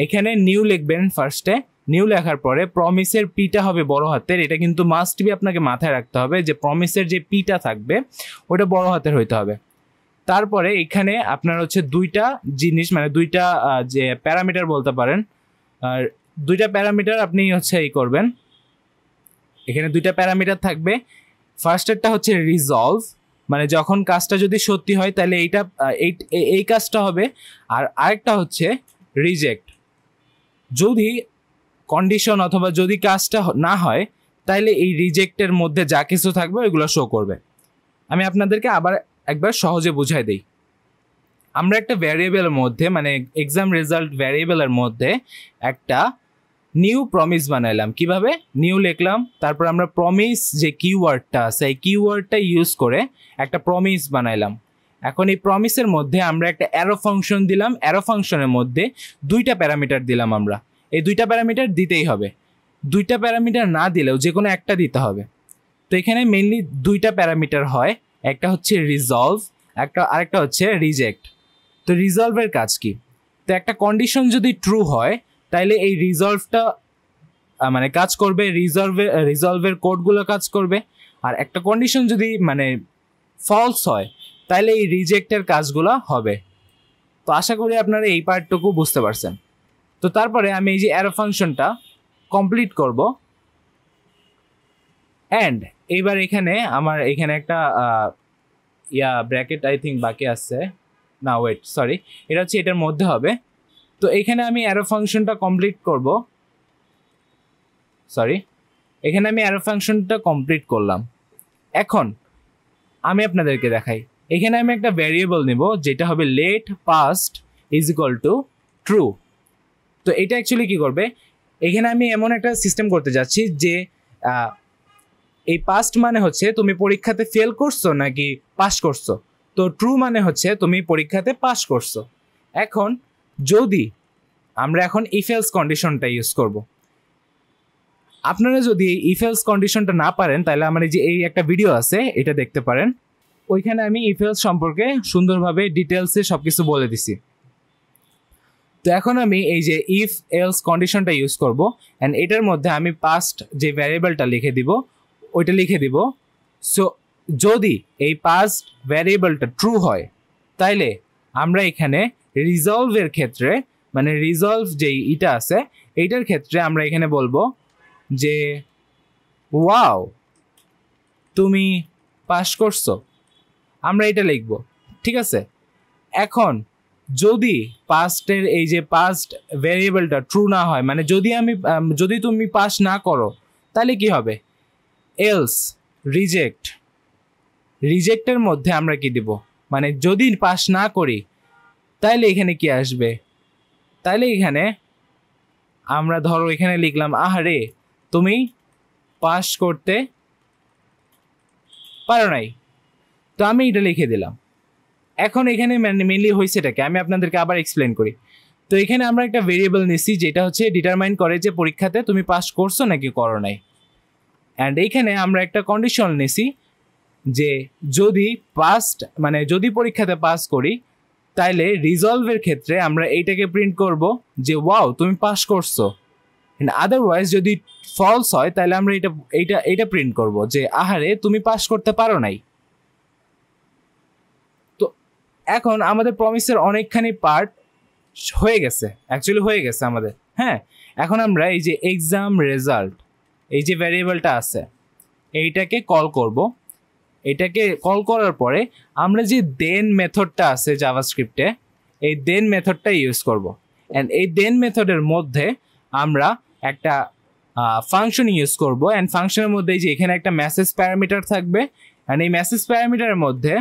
এখানে নিউ লিখবেন ফার্স্টে, নিউ লেখার পরে প্রমিসের পিটা হবে বড় হাতের, এটা কিন্তু মাস্ট বি আপনাকে মাথায় রাখতে হবে যে প্রমিসের যে পিটা থাকবে ওটা বড় হাতের হইতে হবে। তারপরে এখানে আপনার হচ্ছে দুইটা জিনিস, মানে দুইটা যে প্যারামিটার বলতে পারেন, আর দুইটা প্যারামিটার আপনি হচ্ছে এই করবেন, এখানে দুইটা প্যারামিটার থাকবে। ফার্স্টেরটা হচ্ছে রিজলভ, মানে যখন কাজটা যদি সত্যি হয় তাহলে এই কাজটা হবে, আর আরেকটা হচ্ছে রিজেক্ট, যদি কন্ডিশন অথবা যদি কাজটা না হয় তাহলে এই রিজেক্টের মধ্যে যা কিছু থাকবে ওইগুলো শো করবে। আমি আপনাদেরকে আবার একবার সহজে বুঝাই দিই। আমরা একটা ভ্যারিয়েবলের মধ্যে, মানে এক্সাম রেজাল্ট ভ্যারিয়েবলের মধ্যে একটা নিউ প্রমিস বানাইলাম। কিভাবে? নিউ লিখলাম, তারপর আমরা প্রমিস যে কিওয়ার্ডটা আছে এই কিওয়ার্ডটা ইউজ করে একটা প্রমিস বানাইলাম। এখন এই প্রমিসের মধ্যে আমরা একটা অ্যারো ফাংশন দিলাম, অ্যারো ফাংশনের মধ্যে দুইটা প্যারামিটার দিলাম। আমরা এই দুইটা প্যারামিটার দিতেই হবে, দুইটা প্যারামিটার না দিলেও যে কোনো একটা দিতে হবে। তো এখানে মেইনলি দুইটা প্যারামিটার হয়, একটা হচ্ছে রিজলভ, আরেকটা হচ্ছে রিজেক্ট। তো রিজলভের কাজ কি? তো একটা কন্ডিশন যদি ট্রু হয় তাইলে এই রিজলভটা মানে কাজ করবে, রিজলভের কোডগুলো কাজ করবে। আর একটা কন্ডিশন যদি মানে ফলস হয় তাহলে এই রিজেক্টের কাজগুলো হবে। তো আশা করি আপনারা এই পার্টটুকু বুঝতে পারছেন। তো তারপরে আমি এই যে অ্যারো ফাংশনটা কমপ্লিট করব, অ্যান্ড এইবার এখানে আমার এখানে একটা ব্র্যাকেট আই থিঙ্ক বাকি আছে, না ওয়েট সরি, এটা হচ্ছে এটার মধ্যে হবে। তো এখানে আমি অ্যারো ফাংশনটা কমপ্লিট করব, এখানে আমি অ্যারো ফাংশনটা কমপ্লিট করলাম। এখন আমি আপনাদেরকে দেখাই, এখানে আমি একটা ভ্যারিয়েবল নেব যেটা হবে let passed is equal to true. তো এটা অ্যাকচুয়ালি কি করবে, এখানে আমি এমন একটা সিস্টেম করতে যাচ্ছি যে এই পাস্ট মানে হচ্ছে তুমি পরীক্ষাতে ফেল করছো নাকি পাস করছো, তো ট্রু মানে হচ্ছে তুমি পরীক্ষাতে পাস করছো। এখন যদি আমরা এখন ইফ এলস কন্ডিশনটা ইউজ করব, আপনারা যদি ইফ এলস কন্ডিশনটা না পারেন তাহলে আমার যে এই একটা ভিডিও আছে এটা দেখতে পারেন, ওইখানে আমি ইফ এলস সম্পর্কে সুন্দরভাবে ডিটেলসে সব কিছু বলে দিছি। তো এখন আমি এই যে ইফ এলস কন্ডিশনটা ইউজ করব, অ্যান্ড এটার মধ্যে আমি পাস্ট যে ভ্যারিয়েবলটা লিখে দিব ওইটা লিখে দিব। সো যদি এই পাস্ট ভ্যারিয়েবলটা ট্রু হয় তাইলে আমরা এখানে রিজলভের ক্ষেত্রে, মানে রিজলভ যেই এটা আছে এইটার ক্ষেত্রে আমরা এখানে বলবো যে ওয়াও তুমি পাস করছো, আমরা এটা লিখবো, ঠিক আছে। এখন যদি পাস্টের এই যে পাস্ট ভ্যারিয়েবলটা ট্রু না হয়, মানে যদি তুমি পাস না করো তাহলে কি হবে, এলস রিজেক্টের মধ্যে আমরা কি দিব, মানে যদি পাস না করি তাইলে এখানে কি আসবে, তাইলে এখানে আমরা ধরো এখানে লিখলাম আহারে তুমি পাস করতে পারো নাই, তো আমি এটা লিখে দিলাম। এখন এখানে মেনলি হয়েছেটাকে আমি আপনাদেরকে আবার এক্সপ্লেন করি। তো এখানে আমরা একটা ভেরিয়েবল নিছি যেটা হচ্ছে ডিটারমাইন করে যে পরীক্ষাতে তুমি পাস করছো নাকি করো নাই, অ্যান্ড এইখানে আমরা একটা কন্ডিশন নিছি যে যদি যদি পরীক্ষাতে পাস করি তাইলে রিজলভের ক্ষেত্রে আমরা এইটাকে প্রিন্ট করব যে ওয়াও তুমি পাস করছো। আদারওয়াইজ যদি ফলস হয় তাহলে আমরা এটা প্রিন্ট করব যে আহারে তুমি পাস করতে পারো নাই। তো এখন আমাদের প্রমিসের অনেকখানি পার্ট হয়ে গেছে, অ্যাকচুয়ালি হয়ে গেছে আমাদের। হ্যাঁ, এখন আমরা এই যে এক্সাম রেজাল্ট এই যে ভ্যারিয়েবলটা আছে এইটাকে কল করব। এটাকে কল করার পরে আমরা যে দেন মেথডটা আছে জাভাস্ক্রিপ্টে এই দেন মেথডটা ইউজ করব। অ্যান্ড এই দেন মেথডের মধ্যে আমরা একটা ফাংশন ইউজ করব। অ্যান্ড ফাংশনের মধ্যে যে এখানে একটা মেসেজ প্যারামিটার থাকবে। অ্যান্ড এই মেসেজ প্যারামিটারের মধ্যে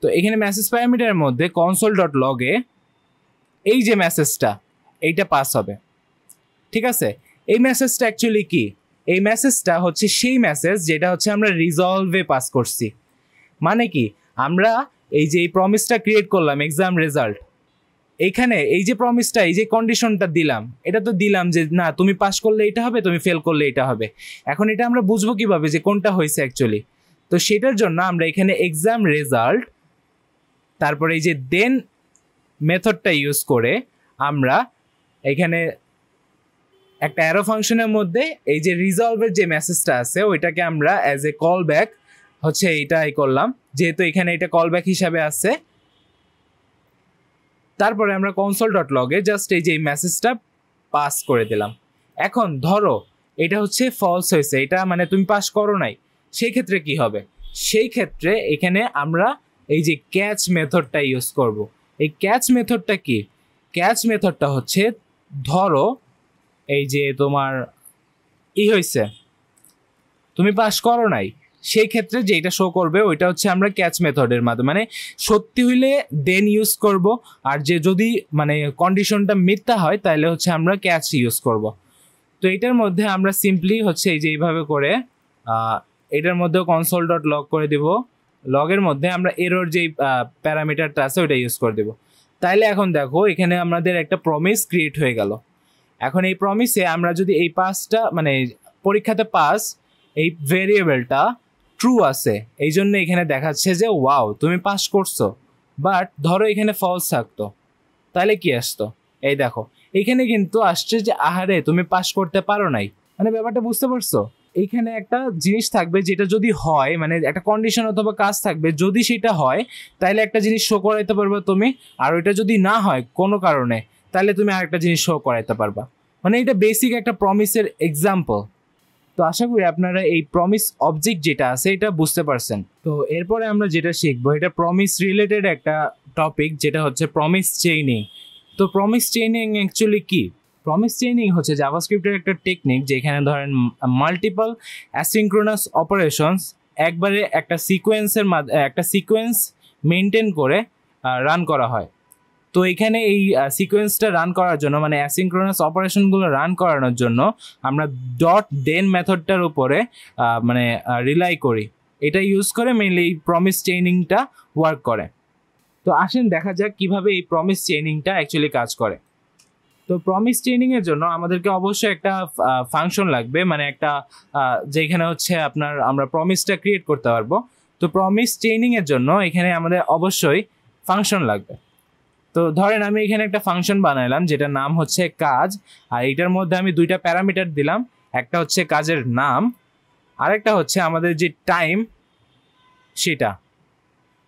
তো এখানে মেসেজ প্যারামিটারের মধ্যে console.log এ এই যে মেসেজটা এইটা পাস হবে। ঠিক আছে, এই মেসেজটা অ্যাকচুয়ালি কি? এই মেসেজটা হচ্ছে সেই মেসেজ যেটা হচ্ছে আমরা রিজলভে পাস করছি। মানে কি, আমরা এই যে এই প্রমিসটা ক্রিয়েট করলাম এক্সাম রেজাল্ট, এইখানে এই যে প্রমিসটা এই যে কন্ডিশনটা দিলাম এটা তো দিলাম যে না তুমি পাস করলে এটা হবে, তুমি ফেল করলে এটা হবে। এখন এটা আমরা বুঝবো কিভাবে যে কোনটা হয়েছে অ্যাকচুয়ালি? তো সেটার জন্য আমরা এখানে এক্সাম রেজাল্ট তারপরে এই যে দেন মেথডটা ইউজ করে আমরা এখানে একটা অ্যারো ফাংশনের মধ্যে এই যে রিজলভের যে মেসেজটা আছে ওইটাকে আমরা অ্যাজ এ কল ব্যাক হচ্ছে এইটাই করলাম, যেহেতু এখানে এটা কল ব্যাক হিসাবে আছে। তারপরে আমরা console.log এ জাস্ট এই যে মেসেজটা পাস করে দিলাম। এখন ধরো এটা হচ্ছে ফলস হয়েছে, এটা মানে তুমি পাস করো নাই, সেই ক্ষেত্রে কি হবে? সেই ক্ষেত্রে এখানে আমরা এই যে ক্যাচ মেথডটা ইউজ করব। এই ক্যাচ মেথডটা কি? ক্যাচ মেথডটা হচ্ছে ধরো এই যে তোমার হয়েছে তুমি পাস করো নাই, সেই ক্ষেত্রে যেটা শো করবে ওইটা হচ্ছে আমরা ক্যাচ মেথডের মাধ্যমে মানে সত্যি হইলে দেন ইউজ করব, আর যে যদি মানে কন্ডিশনটা মিথ্যা হয় তাহলে হচ্ছে আমরা ক্যাচ ইউজ করব। তো এটার মধ্যে আমরা সিম্পলি হচ্ছে এই যে এইভাবে করে এটার মধ্যেও console.log করে দিব। লগের মধ্যে আমরা এরর যেই প্যারামিটারটা আছে ওইটা ইউজ করে দেব। তাইলে এখন দেখো এখানে আমাদের একটা প্রমিস ক্রিয়েট হয়ে গেল। এখন এই প্রমিসে আমরা যদি এই পাসটা মানে পরীক্ষাতে পাস এই ভেরিয়েবলটা ট্রু আছে এই জন্য এখানে দেখাচ্ছে যে ওয়াও তুমি পাস করছো। বাট ধরো এখানে ফলস থাকতো তাহলে কি আসতো? এই দেখো এইখানে কিন্তু আসছে যে আহারে তুমি পাস করতে পারো নাই। মানে ব্যাপারটা বুঝতে পারছো? এইখানে একটা জিনিস থাকবে যেটা যদি হয় মানে একটা কন্ডিশন অথবা কাজ থাকবে, যদি সেটা হয় তাহলে একটা জিনিস শো করাইতে পারবে তুমি, আর ওইটা যদি না হয় কোনো কারণে তাহলে তুমি আরেকটা জিনিস শো করাইতে পারবা। মানে এটা বেসিক একটা প্রমিসের এক্সাম্পল। তো আশা করি আপনারা এই প্রমিস অবজেক্ট যেটা আছে এটা বুঝতে পারছেন। তো এরপরে আমরা যেটা শিখবো এটা প্রমিস রিলেটেড একটা টপিক, যেটা হচ্ছে প্রমিস চেইনিং। তো প্রমিস চেইনিং অ্যাকচুয়ালি কি? প্রমিস চেইনিং হচ্ছে জাভাস্ক্রিপ্টের একটা টেকনিক যেখানে ধরেন মাল্টিপল অ্যাসিনক্রোনাস অপারেশনস একবারে একটা সিকোয়েন্স মেনটেন করে রান করা হয়। তো এখানে এই সিকোয়েন্সটা রান করার জন্য মানে অ্যাসিনক্রোনাস অপারেশনগুলো রান করানোর জন্য আমরা ডট দেন মেথডটার উপরে মানে রিলাই করি। এটা ইউজ করে মেইনলি এই প্রমিস চেইনিংটা ওয়ার্ক করে। তো আসেন দেখা যাক কিভাবে এই প্রমিস চেইনিংটা অ্যাকচুয়ালি কাজ করে। তো প্রমিস চেইনিংয়ের জন্য আমাদেরকে অবশ্যই একটা ফাংশন লাগবে, মানে একটা যেখানে হচ্ছে আমরা প্রমিসটা ক্রিয়েট করতে পারবো। তো প্রমিস চেইনিংয়ের জন্য এখানে আমাদের অবশ্যই ফাংশন লাগবে। তো ধরেন আমি এখানে একটা ফাংশন বানাইলাম যেটার নাম হচ্ছে কাজ, আর এটার মধ্যে আমি দুইটা প্যারামিটার দিলাম, একটা হচ্ছে কাজের নাম আরেকটা হচ্ছে আমাদের যে টাইম সেটা।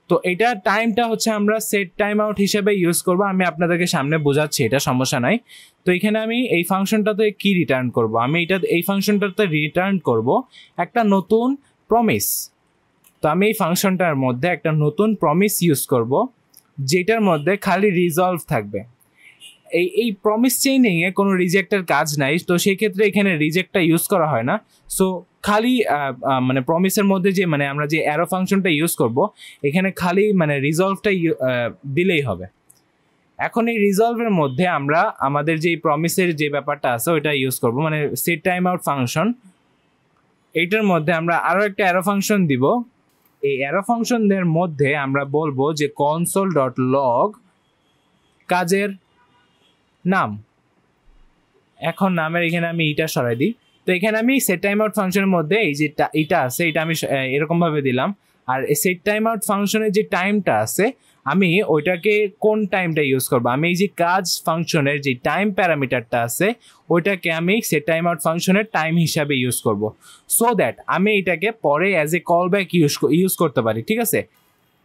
তো এটা টাইমটা হচ্ছে আমরা সেট টাইম আউট হিসেবে ইউজ করব, আমি আপনাদেরকে সামনে বোঝাচ্ছি, এটা সমস্যা নাই। তো এখানে আমি এই ফাংশনটাতে কি রিটার্ন করব? আমি এই ফাংশনটাতে রিটার্ন করব একটা নতুন প্রমিস। তো আমি এই ফাংশনটার মধ্যে একটা নতুন প্রমিস ইউজ করব যেটার মধ্যে খালি রিজলভ থাকবে। এই প্রমিস চেইনিংয়ে কোনো রিজেক্টের কাজ নাই, তো সেই ক্ষেত্রে এখানে রিজেক্টটা ইউজ করা হয় না। সো খালি মানে প্রমিসের মধ্যে যে মানে আমরা যে অ্যারো ফাংশনটা ইউজ করব এখানে খালি মানে রিজলভটা দিলেই হবে। এখন এই রিজলভের মধ্যে আমরা আমাদের যে প্রমিসের যে ব্যাপারটা আছে ওইটা ইউজ করব, মানে সেট টাইম আউট ফাংশন। এইটার মধ্যে আমরা আরও একটা অ্যারো ফাংশন দিব। এই অ্যারো ফাংশনদের মধ্যে আমরা বলবো যে console.log কাজের নাম। এখন নামের এখানে আমি এটা সরাই দিই। তো এখানে আমি সেট টাইম আউট ফাংশনের মধ্যে এই যে এটা আছে এটা আমি এরকম ভাবে দিলাম, আর সেট টাইম আউট ফাংশনের যে টাইমটা আছে আমি ওইটাকে কোন টাইমটা ইউজ করব, আমি এই যে কাজ ফাংশনের যে টাইম প্যারামিটারটা আছে ওইটাকে আমি সেট টাইম আউট ফাংশনের টাইম হিসাবে ইউজ করব, সো দ্যাট আমি এটাকে পরে as a call back use করতে পারি। ঠিক আছে,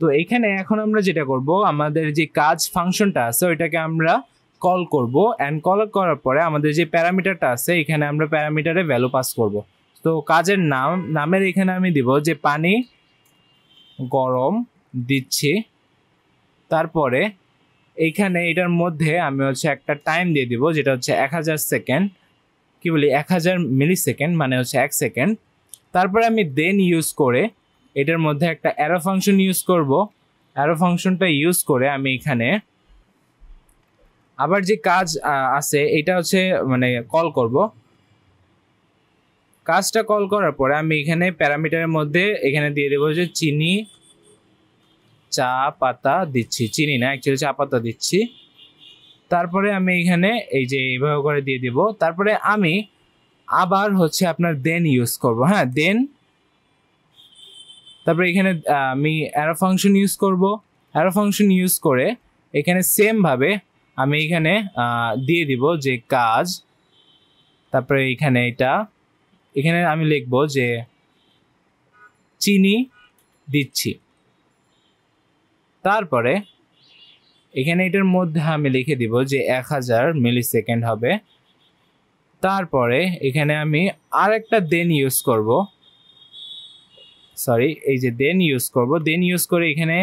তো এইখানে এখন আমরা যেটা করব, আমাদের যে কাজ ফাংশনটা আছে ওইটাকে আমরা কল করব, অ্যান্ড কল করার পরে আমাদের যে প্যারামিটারটা আছে এখানে আমরা প্যারামিটারে ভ্যালু পাস করব। তো কাজের নামের এখানে আমি দিব যে পানি গরম দিচ্ছি, তারপরে এইখানে এটার মধ্যে আমি হচ্ছে একটা টাইম দিয়ে দিব যেটা হচ্ছে 1000 সেকেন্ড, কি বলি 1000 মিলি সেকেন্ড মানে হচ্ছে 1 সেকেন্ড। তারপরে আমি দেন ইউজ করে এটার মধ্যে একটা অ্যারো ফাংশন ইউজ করব, অ্যারো ফাংশনটা ইউজ করে আমি এখানে আবার যে কাজ আছে এটা হচ্ছে মানে কল করব। কাজটা কল করার পরে আমি এখানে প্যারামিটারের মধ্যে এখানে দিয়ে দেবো যে চিনি চা পাতা দিচ্ছি, চিনি না অ্যাকচুয়ালি চা পাতা দিচ্ছি। তারপরে আমি এখানে এই যে এইভাবে করে দিয়ে দিব, তারপরে আমি আবার হচ্ছে আপনার দেন ইউজ করব। হ্যাঁ দেন, তারপরে এখানে আমি অ্যারো ফাংশন ইউজ করব, অ্যারো ফাংশন ইউজ করে এখানে সেম ভাবে আমি এখানে দিয়ে দিব যে কাজ, তারপরে এখানে এখানে আমি লিখব যে চিনি দিচ্ছি, তারপরে এখানে এটার মধ্যে আমি লিখে দিব যে 1000 মিলি সেকেন্ড হবে। তারপরে এখানে আমি আরেকটা দেন ইউজ করব, সরি এই যে দেন ইউজ করব, দেন ইউজ করে এখানে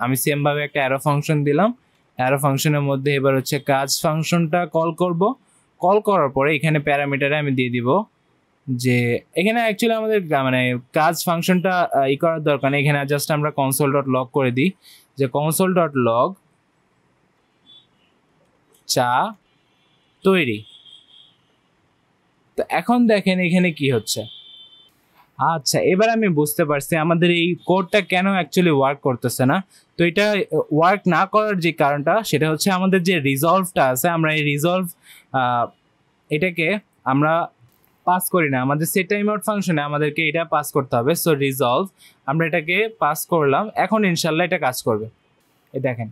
আমি সেম ভাবে একটা অ্যারো ফাংশন দিলাম, অ্যারো ফাংশনের মধ্যে এবার হচ্ছে কাজ ফাংশনটা কল করব। কল করার পরে এখানে প্যারামিটারে আমি দিয়ে দিব যে এখানে অ্যাকচুয়ালি আমাদের মানে কাজ ফাংশনটা করার দরকার নেই, এখানে জাস্ট আমরা কনসোল ডট লগ করে দিই যে কনসোল ডট লগ চা তৈরি। তো এখন দেখেন এখানে কি হচ্ছে। আচ্ছা এবার আমি বুঝতে পারছি আমাদের এই কোডটা কেন অ্যাকচুয়ালি ওয়ার্ক করতেছে না। তো এটা ওয়ার্ক না করার যে কারণটা সেটা হচ্ছে আমাদের যে রিজলভটা আছে, আমরা এই রিজলভ এটাকে আমরা পাস করি না, আমাদের সেট টাইম আউট ফাংশনে আমাদেরকে এটা পাস করতে হবে। সো রিজলভ আমরা এটাকে পাস করলাম, এখন ইনশাল্লাহ এটা কাজ করবে। এই দেখেন,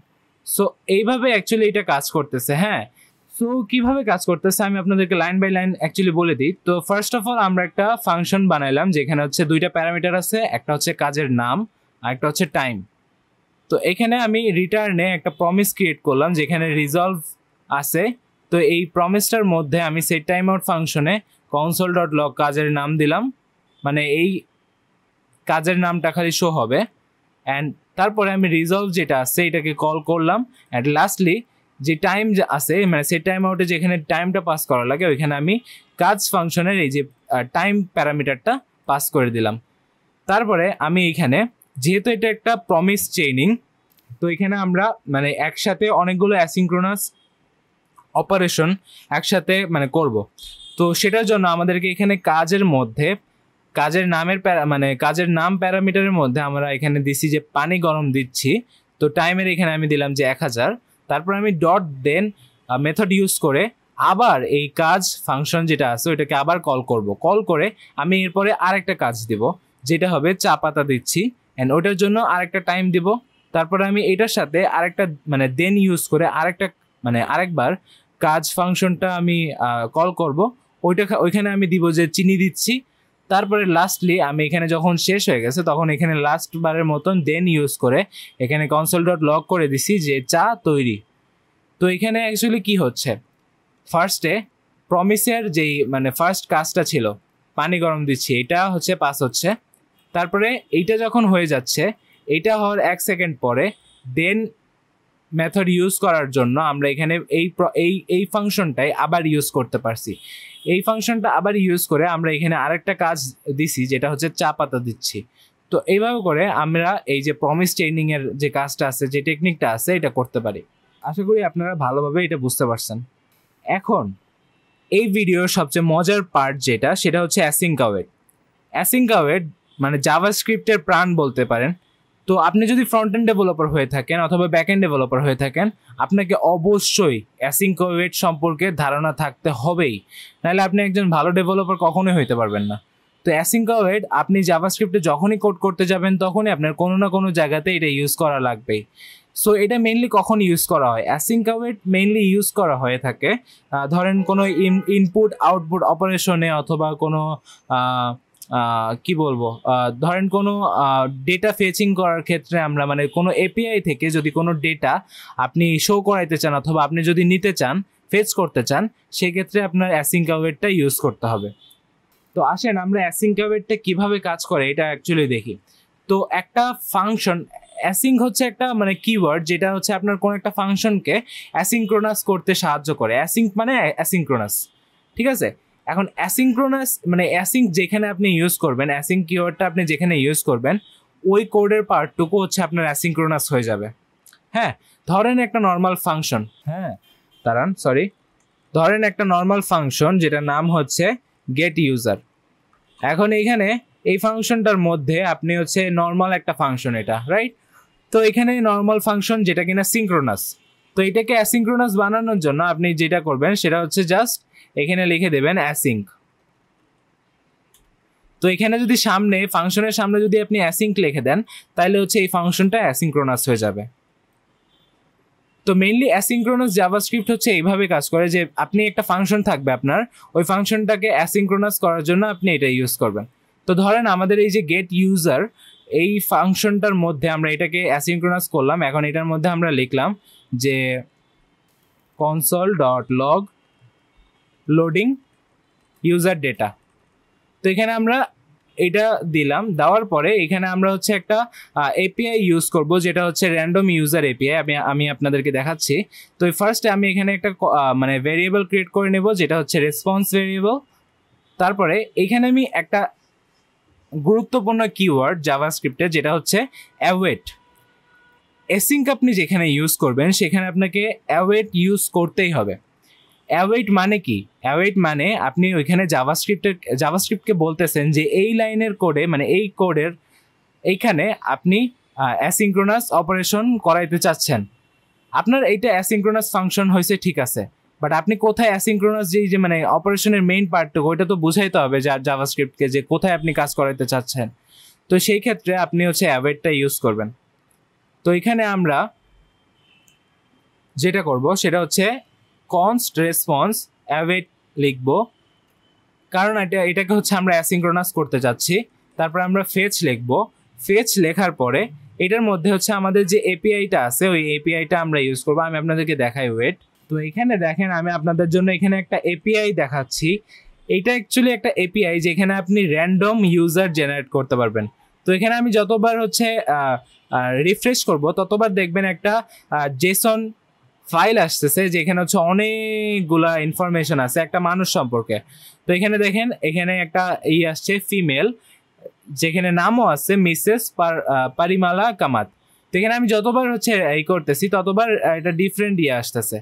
সো এইভাবে অ্যাকচুয়ালি এটা কাজ করতেছে। হ্যাঁ, সো কিভাবে কাজ করতেছে আমি আপনাদেরকে লাইন বাই লাইন অ্যাকচুয়ালি বলে দিই। তো ফার্স্ট অফ অল আমরা একটা ফাংশন বানাইলাম যেখানে হচ্ছে দুইটা প্যারামিটার আছে, একটা হচ্ছে কাজের নাম আর একটা হচ্ছে টাইম। তো এখানে আমি রিটার্নে একটা প্রমিস ক্রিয়েট করলাম যেখানে রিজলভ আছে। তো এই প্রমিসটার মধ্যে আমি সেট টাইম আউট ফাংশনে কনসোল ডট লগ কাজের নাম দিলাম, মানে এই কাজের নামটা খালি শো হবে। অ্যান্ড তারপরে আমি রিজলভ যেটা আছে এটাকে কল করলাম, অ্যান্ড লাস্টলি যে টাইম আছে মানে সেট টাইম আউটে যেখানে টাইমটা পাস করা লাগে ওইখানে আমি কাজ ফাংশনের এই যে টাইম প্যারামিটারটা পাস করে দিলাম। তারপরে আমি এখানে যেহেতু এটা একটা প্রমিস চেইনিং, তো এখানে আমরা মানে একসাথে অনেকগুলো অ্যাসিনক্রোনাস অপারেশন একসাথে মানে করব। তো সেটার জন্য আমাদেরকে এখানে কাজের মধ্যে কাজের নামের মানে কাজের নাম প্যারামিটারের মধ্যে আমরা এখানে দিছি যে পানি গরম দিচ্ছি। তো টাইমের এখানে আমি দিলাম যে 1000, তারপর আমি ডট দেন মেথড ইউজ করে আবার এই কাজ ফাংশন যেটা আছে ওইটাকে আবার কল করব। কল করে আমি এরপরে আরেকটা কাজ দিব যেটা হবে চা পাতা দিচ্ছি, অ্যান্ড ওটার জন্য আরেকটা টাইম দিব। তারপরে আমি এটার সাথে আরেকটা মানে দেন ইউজ করে আরেকবার কাজ ফাংশনটা আমি কল করব, ওইখানে আমি দিব যে চিনি দিচ্ছি। তারপরে লাস্টলি আমি এখানে যখন শেষ হয়ে গেছে তখন এখানে লাস্ট বারের মতন দেন ইউজ করে এখানে কনসোল ডট লগ করে দিছি যে চা তৈরি। তো এখানে অ্যাকচুয়ালি কি হচ্ছে, ফার্স্টে প্রমিসের যেই মানে ফার্স্ট কাজটা ছিল পানি গরম দিচ্ছি এটা হচ্ছে পাস হচ্ছে। তারপরে এইটা যখন হয়ে যাচ্ছে, এইটা হওয়ার 1 সেকেন্ড পরে দেন মেথড ইউজ করার জন্য আমরা এখানে এই ফাংশনটাই আবার ইউজ করতে পারছি। এই ফাংশনটা আবার ইউজ করে আমরা এখানে আরেকটা কাজ দিছি যেটা হচ্ছে চা পাতা দিচ্ছি। তো এইভাবে করে আমরা এই যে প্রমিস চেইনিং এর যে কাজটা আছে, যে টেকনিকটা আছে এটা করতে পারি। আশা করি আপনারা ভালোভাবে এটা বুঝতে পারছেন। এখন এই ভিডিওর সবচেয়ে মজার পার্ট যেটা সেটা হচ্ছে অ্যাসিঙ্ক অ্যাওয়েট। অ্যাসিঙ্ক অ্যাওয়েট মানে জাভাস্ক্রিপ্টের প্রাণ বলতে পারেন। তো আপনি যদি ফ্রন্ট এন্ড ডেভেলপার হয়ে থাকেন অথবা ব্যাক এন্ড ডেভেলপার হয়ে থাকেন, আপনাকে অবশ্যই অ্যাসিঙ্ক ওয়েট সম্পর্কে ধারণা থাকতে হবেই, নাহলে আপনি একজন ভালো ডেভেলপার কখনোই হইতে পারবেন না। তো অ্যাসিঙ্ক ওয়েট আপনি জাভাস্ক্রিপ্টে যখনই কোড করতে যাবেন তখনই আপনার কোনো না কোনো জায়গাতে এটা ইউজ করা লাগবেই। সো এটা মেইনলি কখন ইউজ করা হয়? অ্যাসিঙ্ক ওয়েট মেইনলি ইউজ করা হয়ে থাকে ধরেন কোনো ইনপুট আউটপুট অপারেশনে অথবা কোনো কি বলবো, ধরেন কোনো ডেটা ফেচিং করার ক্ষেত্রে আমরা মানে কোনো এপিআই থেকে যদি কোনো ডেটা আপনি শো করাইতে চান অথবা আপনি যদি নিতে চান, ফেচ করতে চান, সেক্ষেত্রে আপনার অ্যাসিঙ্ক ওয়েটটা ইউজ করতে হবে। তো আসেন আমরা অ্যাসিঙ্ক ওয়েটটা কীভাবে কাজ করে এটা অ্যাকচুয়ালি দেখি। তো একটা ফাংশন, অ্যাসিঙ্ক হচ্ছে একটা মানে কিওয়ার্ড যেটা হচ্ছে আপনার কোনো একটা ফাংশনকে অ্যাসিঙ্ক্রোনাস করতে সাহায্য করে। অ্যাসিঙ্ক মানে অ্যাসিঙ্ক্রোনাস, ঠিক আছে? এখন অ্যাসিঙ্ক্রোনাস মানে অ্যাসিঙ্ক যেখানে আপনি ইউজ করবেন, অ্যাসিঙ্ক কিওয়ার্ডটা আপনি যেখানে ইউজ করবেন ওই কোডের পার্টটুকু হচ্ছে আপনার অ্যাসিঙ্ক্রোনাস হয়ে যাবে। হ্যাঁ, ধরেন একটা নর্মাল ফাংশন, ধরেন একটা নর্মাল ফাংশন যেটার নাম হচ্ছে গেট ইউজার। এখন এইখানে এই ফাংশনটার মধ্যে আপনি হচ্ছে নর্মাল একটা ফাংশন এটা, রাইট? তো এখানে নর্মাল ফাংশন যেটা কিনা সিঙ্ক্রোনাস। তো এটাকে অ্যাসিঙ্ক্রোনাস বানানোর জন্য আপনি যেটা করবেন সেটা হচ্ছে জাস্ট এখানে লিখে দেবেন অ্যাসিঙ্ক। তো এখানে যদি সামনে ফাংশনের সামনে যদি আপনি অ্যাসিঙ্ক লিখে দেন তাহলে হচ্ছে এই ফাংশনটা অ্যাসিঙ্ক্রোনাস হয়ে যাবে। তো মেইনলি অ্যাসিঙ্ক্রোনাস জাভাস্ক্রিপ্ট হচ্ছে এইভাবে কাজ করে যে আপনি একটা ফাংশন থাকবে আপনার, ওই ফাংশনটাকে অ্যাসিঙ্ক্রোনাস করার জন্য আপনি এটা ইউজ করবেন। তো ধরেন আমাদের এই যে গেট ইউজার এই ফাংশনটার মধ্যে আমরা এটাকে অ্যাসিঙ্ক্রোনাস করলাম। এখন এটার মধ্যে আমরা লিখলাম যে console.log লোডিং ইউজার ডেটা। তো এখানে আমরা এটা দিলাম, দেওয়ার পরে এখানে আমরা হচ্ছে একটা এপিআই ইউজ করব যেটা হচ্ছে র্যান্ডম ইউজার এপিআই। আমি আপনাদেরকে দেখাচ্ছি। তো ফার্স্টে আমি এখানে একটা মানে ভেরিয়েবল ক্রিয়েট করে নেব যেটা হচ্ছে রেসপন্স ভেরিয়েবল। তারপরে এখানে আমি একটা গুরুত্বপূর্ণ কিওয়ার্ড জাভাস্ক্রিপ্টে যেটা হচ্ছে অ্যাওয়েট। অ্যাসিঙ্ক আপনি যেখানে ইউজ করবেন সেখানে আপনাকে অ্যাওয়েট ইউজ করতেই হবে। অ্যাওয়েট মানে কি? অ্যাওয়েট মানে আপনি ওইখানে জাভাস্ক্রিপ্টকে বলতেছেন যে এই লাইনের কোডে মানে এই কোডের এইখানে আপনি অ্যাসিঙ্ক্রোনাস অপারেশন করাইতে চাচ্ছেন। আপনার এইটা অ্যাসিঙ্ক্রোনাস ফাংশন হয়েছে, ঠিক আছে, বাট আপনি কোথায় অ্যাসিঙ্ক্রোনাস যে মানে অপারেশনের মেইন পার্টটুকু ওইটা তো বুঝাইতে হবে জাভাস্ক্রিপ্টকে যে কোথায় আপনি কাজ করাইতে চাচ্ছেন। তো সেই ক্ষেত্রে আপনি হচ্ছে অ্যাওয়েটটা ইউজ করবেন। তো এখানে আমরা যেটা করব সেটা হচ্ছে const response await লিখব, কারণ এটাকে হচ্ছে আমরা অ্যাসিঙ্ক্রোনাস করতে যাচ্ছি। তারপর আমরা ফেচ লিখব। ফেচ লেখার পরে এটার মধ্যে হচ্ছে আমাদের যে এপিআইটা আছে ওই এপিআইটা আমরা ইউজ করব। আমি আপনাদেরকে দেখাই, ওয়েট। তো এখানে দেখেন আমি আপনাদের জন্য এখানে একটা এপিআই দেখাচ্ছি। এটা অ্যাকচুয়ালি একটা এপিআই যেখানে আপনি র্যান্ডম ইউজার জেনারেট করতে পারবেন। তো এখানে আমি যতবার হচ্ছে রিফ্রেশ করব ততবার দেখবেন একটা জেসন ফাইল আসতেছে যেখানে হচ্ছে অনেকগুলা ইনফরমেশন আছে একটা মানুষ সম্পর্কে। তো এখানে দেখেন এখানে একটা আসছে ফিমেল, যেখানে নামও আছে মিসেস পারিমালা কামাত। তো এখানে আমি যতবার হচ্ছে এই করতেছি ততবার এটা ডিফারেন্ট আসতেছে।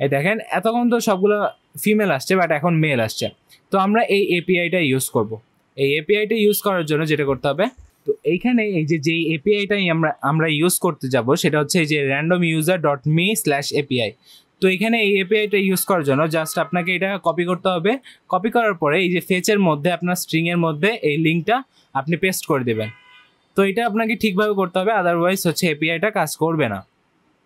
এই দেখেন এতক্ষণ তো সবগুলো ফিমেল আসছে বাট এখন মেল আসছে। তো আমরা এই এপিআইটা ইউজ করব। এই এপিআইটা ইউজ করার জন্য যেটা করতে হবে, তো এইখানে এই যে এপিআইটাই আমরা ইউজ করতে যাব সেটা হচ্ছে এই যে randomuser.me/api। তো এখানে এই এপিআইটা ইউজ করার জন্য জাস্ট আপনাকে এটা কপি করতে হবে। কপি করার পরে এই যে ফেচের মধ্যে আপনার স্ট্রিংয়ের মধ্যে এই লিঙ্কটা আপনি পেস্ট করে দেবেন। তো এটা আপনাকে ঠিকভাবে করতে হবে, আদারওয়াইজ হচ্ছে এপিআইটা কাজ করবে না।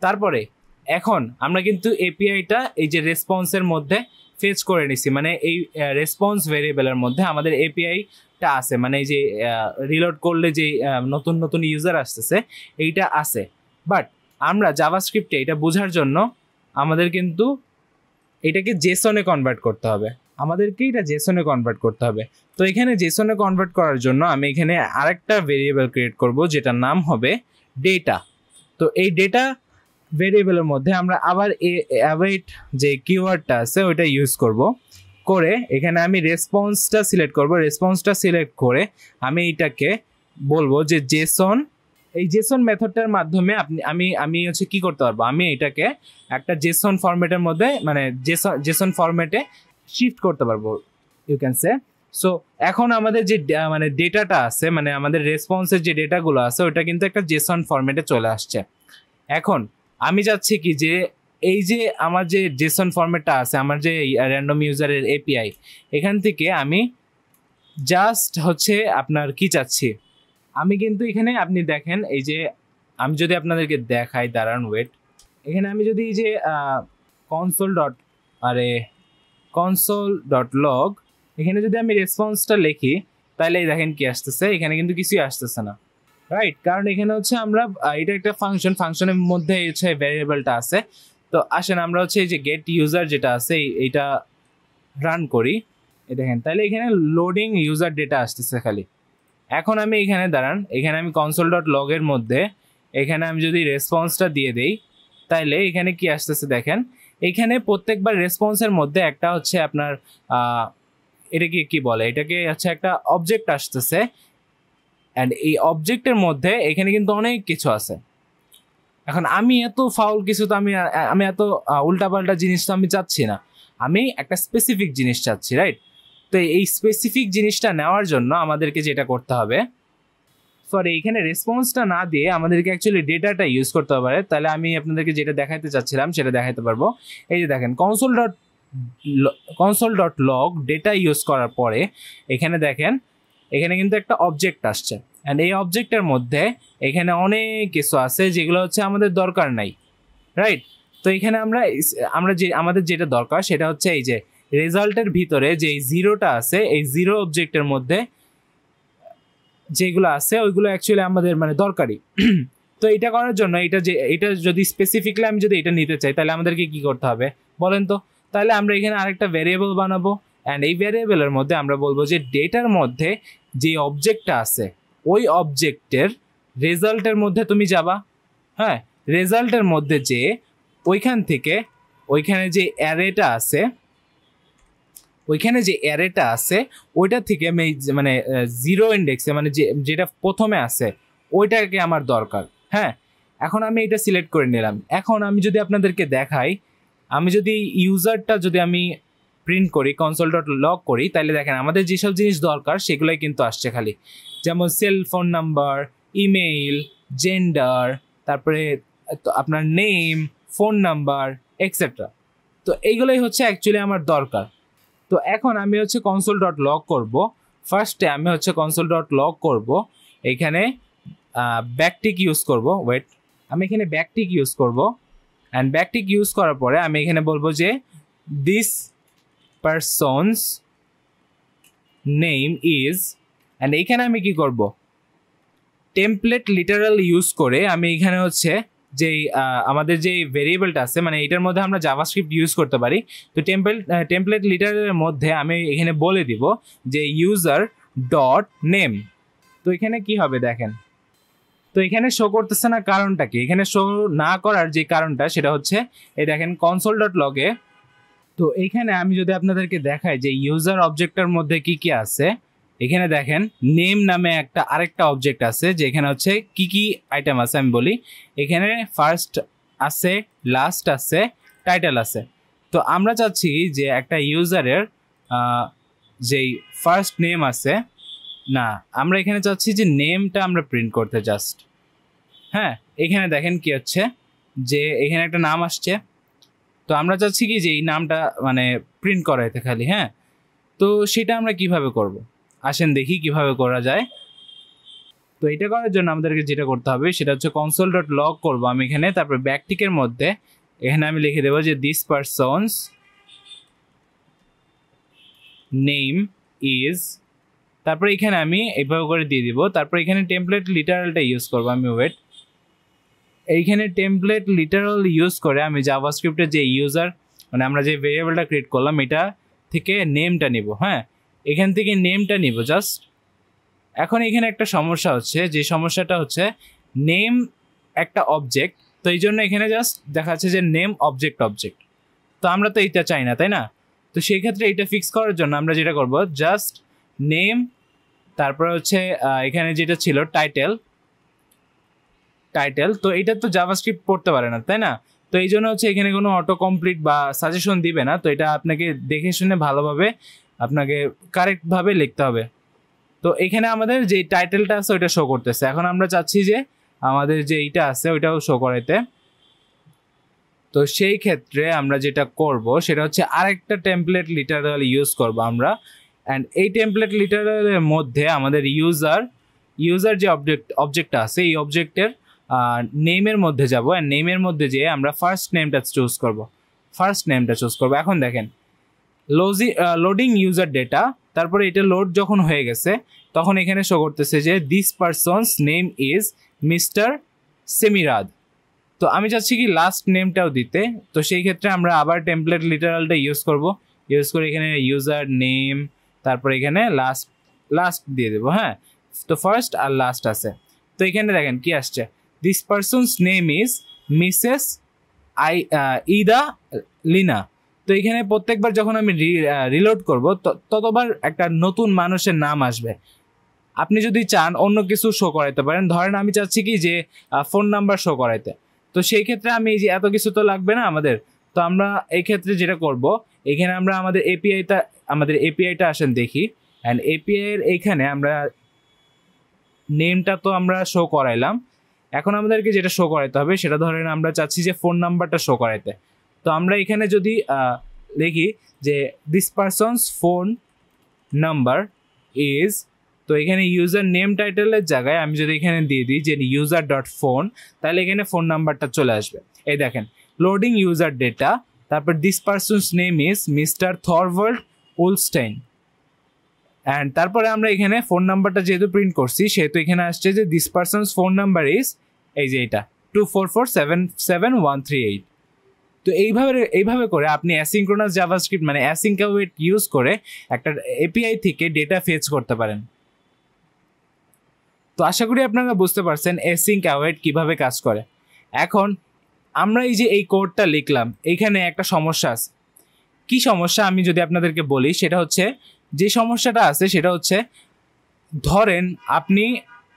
তারপরে এখন আমরা কিন্তু এপিআইটা এই যে রেসপন্সের মধ্যে ফেচ করে নিছি, মানে এই রেসপন্স ভেরিয়েবলের মধ্যে আমাদের এপিআইটা আছে, মানে এই যে রিলোড করলে যে নতুন নতুন ইউজার আসতেছে এইটা আছে। বাট আমরা জাভাস্ক্রিপ্টে এটা বোঝার জন্য আমাদের কিন্তু এটাকে জেসনে কনভার্ট করতে হবে, তো এখানে জেসনে কনভার্ট করার জন্য আমি এখানে আরেকটা ভেরিয়েবল ক্রিয়েট করব যেটার নাম হবে ডেটা। তো এই ডেটা ভেরিয়েবলের মধ্যে আমরা আবার অ্যাওয়েট যে কিওয়ার্ডটা আছে ওইটা ইউজ করে এখানে আমি রেসপন্সটা সিলেক্ট করব। রেসপন্সটা সিলেক্ট করে আমি এটাকে বলবো যে জেসন, এই জেসন মেথডটার মাধ্যমে আমি হচ্ছে কি করতে পারবো, আমি এটাকে একটা জেসন ফরম্যাটের মধ্যে মানে জেসন ফরম্যাটে শিফট করতে পারবো, ইউ ক্যান সে। সো এখন আমাদের যে মানে ডেটাটা আছে, মানে আমাদের রেসপন্সের যে ডেটাগুলো আছে ওটা কিন্তু একটা জেসন ফরম্যাটে চলে আসছে। এখন আমি চাচ্ছি কি যে এই যে আমার যে জেসন ফরম্যাটটা আছে, আমার যে র্যান্ডম ইউজারের এপিআই, এখান থেকে আমি জাস্ট হচ্ছে আপনার কি চাচ্ছি, আমি কিন্তু এখানে আপনি দেখেন এই যে আমি যদি আপনাদেরকে দেখাই, দাঁড়ান ওয়েট, এখানে আমি যদি এই যে console.log এখানে যদি আমি রেসপন্সটা লিখি, তাহলে দেখেন কি আসতেছে, এখানে কিন্তু কিছুই আসতেছে না, রাইট? কারণ এখানে হচ্ছে আমরা এটা একটা ফাংশনের মধ্যে হচ্ছে ভ্যারিয়েবলটা আছে। তো আসেন আমরা হচ্ছে এই যে গেট ইউজার যেটা আছে এইটা রান করি, এই দেখেন, তাহলে এখানে লোডিং ইউজার ডেটা আসতেছে খালি। এখন আমি এখানে দাঁড়ান, এখানে আমি console.log এর মধ্যে এখানে আমি যদি রেসপন্সটা দিয়ে দেই, তাইলে এখানে কি আসতেছে দেখেন, এখানে প্রত্যেকবার রেসপন্সের মধ্যে একটা হচ্ছে আপনার এটাকে কি বলে, এটাকে হচ্ছে একটা অবজেক্ট আসতেছে। অ্যান্ড এই অবজেক্টের মধ্যে এখানে কিন্তু অনেক কিছু আছে। এখন আমি এত ফাউল কিছু তো আমি এত উল্টাপাল্টা জিনিস তো আমি চাচ্ছি না, আমি একটা স্পেসিফিক জিনিস চাচ্ছি, রাইট? তো এই স্পেসিফিক জিনিসটা নেওয়ার জন্য আমাদেরকে যেটা করতে হবে, সরি এইখানে রেসপন্সটা না দিয়ে আমাদেরকে অ্যাকচুয়ালি ডেটাটা ইউজ করতে হবে। তাহলে আমি আপনাদেরকে যেটা দেখাতে চাচ্ছিলাম সেটা দেখাতে পারবো। এই যে দেখেন console.log ডেটা ইউজ করার পরে এখানে দেখেন, এখানে কিন্তু একটা অবজেক্ট আসছে। অ্যান্ড এই অবজেক্টের মধ্যে এখানে অনেক কিছু আছে যেগুলো হচ্ছে আমাদের দরকার নাই, রাইট? তো এখানে আমরা যে আমাদের যেটা দরকার সেটা হচ্ছে এই যে রেজাল্টের ভিতরে যে জিরোটা আছে, এই জিরো অবজেক্টের মধ্যে যেগুলো আছে ওইগুলো অ্যাকচুয়ালি আমাদের মানে দরকারি। তো এটা করার জন্য এটা যদি স্পেসিফিকলি আমি যদি এটা নিতে চাই, তাহলে আমাদেরকে কি করতে হবে বলেন তো? তাহলে আমরা এখানে আরেকটা ভ্যারিয়েবল বানাবো। অ্যান্ড এই ভ্যারিয়েবলের মধ্যে আমরা বলবো যে ডেটার মধ্যে যে অবজেক্টটা আছে ওই অবজেক্টের রেজাল্টের মধ্যে তুমি যাবা, হ্যাঁ, রেজাল্টের মধ্যে যে ওইখান থেকে ওইখানে যে অ্যারেটা আছে, ওইটা থেকে আমি মানে জিরো ইন্ডেক্সে মানে যেটা প্রথমে আছে ওইটাকে আমার দরকার। হ্যাঁ, এখন আমি এটা সিলেক্ট করে নিলাম। এখন আমি যদি আপনাদেরকে দেখাই, আমি যদি ইউজারটা যদি আমি প্রিন্ট করি, console.log করি, তাহলে দেখেন আমাদের যেসব জিনিস দরকার সেগুলোই কিন্তু আসছে খালি, যেমন cell phone number, email, gender, তারপরে আপনার নেম, ফোন নাম্বার, এক্সেট্রা। তো এইগুলোই হচ্ছে অ্যাকচুয়ালি আমার দরকার। তো এখন আমি হচ্ছে console.log করব। ফার্স্টে আমি হচ্ছে console.log করব, এখানে ব্যাকটিক ইউজ করব। ওয়েট, আমি এখানে ব্যাকটিক ইউজ করব। অ্যান্ড ব্যাকটিক ইউজ করার পরে আমি এখানে বলবো যে this person's name is, and এইখানে আমি কি করব, টেমপ্লেট লিটারাল ইউজ করে আমি এখানে হচ্ছে যেই আমাদের যে ভেরিয়েবলটা আছে, মানে এটার মধ্যে আমরা জাভাস্ক্রিপ্ট ইউজ করতে পারি। তো টেমপ্লেট লিটারের মধ্যে আমি এখানে বলে দিব যে ইউজার ডট নেম। তো এখানে কি হবে দেখেন, তো এখানে শো করতেছে না, কারণটা কি? এখানে শো না করার যে কারণটা সেটা হচ্ছে এই দেখেন console.log এ। তো এইখানে আমি যদি আপনাদেরকে দেখাই যে ইউজার অবজেক্টের মধ্যে কি কি আছে, এখানে দেখেন নেম নামে আরেকটা অবজেক্ট আছে, যেখানে হচ্ছে কি কি আইটেম আছে আমি বলি। এখানে ফার্স্ট আছে, লাস্ট আছে, টাইটেল আছে। তো আমরা চাচ্ছি যে একটা ইউজারের যেই ফার্স্ট নেম আছে, না আমরা এখানে চাচ্ছি যে নেমটা আমরা প্রিন্ট করতে জাস্ট। হ্যাঁ, এখানে দেখেন কি হচ্ছে যে এখানে একটা নাম আসছে। তো আমরা চাচ্ছি কি যে এই নামটা মানে প্রিন্ট করাইতে খালি। হ্যাঁ, তো সেটা আমরা কিভাবে করব, আসেন দেখি কিভাবে করা যায়। তো এটা করার জন্য আমাদেরকে যেটা করতে হবে সেটা হচ্ছে console.log করব আমি এখানে। তারপর ব্যাকটিকের মধ্যে এখানে আমি লিখে দেবো যে দিস পারসনস নেম ইজ, তারপর এখানে আমি এইভাবে করে দিয়ে দিব। তারপর এখানে টেমপ্লেট লিটারালটা ইউজ করবো আমি। ওয়েট, এইখানে টেমপ্লেট লিটারাল ইউজ করে আমি জাভাস্ক্রিপ্টের যে ইউজার মানে আমরা যে ভেরিয়েবলটা ক্রিয়েট করলাম এটা থেকে নেমটা নিব। হ্যাঁ, এখান থেকে নেমটা নিব জাস্ট। এখন এখানে একটা সমস্যা হচ্ছে, যে সমস্যাটা হচ্ছে নেম একটা অবজেক্ট, তো এই জন্য এখানে জাস্ট দেখা যাচ্ছে যে নেম অবজেক্ট। তো আমরা তো এইটা চাই না, তাই না? তো সেই ক্ষেত্রে এটা ফিক্স করার জন্য আমরা যেটা করব, জাস্ট নেম, তারপরে হচ্ছে এখানে যেটা ছিল টাইটেল। তো এটা তো জাভাস্ক্রিপ্ট পড়তে পারে না, তাই না? তো এই জন্য হচ্ছে এখানে কোনো অটো কমপ্লিট বা সাজেশন দিবে না। তো এটা আপনাকে দেখে শুনে ভালোভাবে আপনাকে কারেক্টভাবে লিখতে হবে। তো এখানে আমাদের যে টাইটেলটা আছে ওইটা শো করতেছে। এখন আমরা চাচ্ছি যে আমাদের যে এইটা আছে ওইটাও শো করাইতে। তো সেই ক্ষেত্রে আমরা যেটা করব সেটা হচ্ছে আরেকটা টেমপ্লেট লিটারাল ইউজ করব আমরা। অ্যান্ড এই টেমপ্লেট লিটারালের মধ্যে আমাদের ইউজার যে অবজেক্টটা আছে এই অবজেক্টের নেমের মধ্যে যাব। অ্যান্ড নেমের মধ্যে যেয়ে আমরা ফার্স্ট নেমটা চুজ করব। এখন দেখেন লোডিং ইউজার ডেটা, তারপরে এটা লোড যখন হয়ে গেছে তখন এখানে শো করতেছে যে this person's name is mister Semirad. তো আমি চাচ্ছি কি লাস্ট নেমটাও দিতে। তো সেই ক্ষেত্রে আমরা আবার টেমপ্লেট লিটারালটা ইউজ করে এখানে ইউজার নেম, তারপর এখানে লাস্ট দিয়ে দেবো। হ্যাঁ, তো ফার্স্ট আর লাস্ট আছে। তো এখানে দেখেন কি আসছে, this person's name is Mrs ইদা লিনা। তো এখানে প্রত্যেকবার যখন আমি রিলোড করব ততবার একটা নতুন মানুষের নাম আসবে। আপনি যদি চান অন্য কিছু শো করাইতে পারেন, ধরেন আমি চাচ্ছি কি যে ফোন নাম্বার শো করাইতে। তো সেই ক্ষেত্রে আমি এই যে এত কিছু তো লাগবে না আমাদের। তো আমরা এই ক্ষেত্রে যেটা করব, এখানে আমরা আমাদের এপিআইটা আসেন দেখি। অ্যান্ড এপিআই এর এইখানে আমরা নেমটা তো আমরা শো করাইলাম। এখন আমাদেরকে যেটা শো করাইতে হবে সেটা ধরেন আমরা চাচ্ছি যে ফোন নাম্বারটা শো করাইতে। তো আমরা এখানে যদি লিখি যে this persons phone number is, তো এখানে ইউজার নেম টাইটেলের জায়গায় আমি যদি এখানে দিয়ে দিই যে ইউজার ডট ফোন, তাহলে এখানে ফোন নাম্বারটা চলে আসবে। এই দেখেন লোডিং ইউজার ডেটা, তারপর this person's name is mister Thorvald Ulstein. And তারপরে আমরা এখানে ফোন নাম্বারটা যেহেতু প্রিন্ট করছি সেহেতু এখানে আসছে যে this persons phone number is এই যে এটা 244777138। তো এইভাবে করে আপনি অ্যাসিনক্রোনাস জাভাস্ক্রিপ্ট মানে অ্যাসিঙ্ক অ্যাওয়েট ইউজ করে একটা এপিআই থেকে ডেটা ফেচ করতে পারেন। তো আশা করি আপনারা বুঝতে পারছেন অ্যাসিঙ্ক অ্যাওয়েট কিভাবে কাজ করে। এখন আমরা এই যে এই কোডটা লিখলাম, এইখানে একটা সমস্যা আছে। কি সমস্যা আমি যদি আপনাদেরকে বলি, সেটা হচ্ছে যে সমস্যাটা আছে সেটা হচ্ছে ধরেন আপনি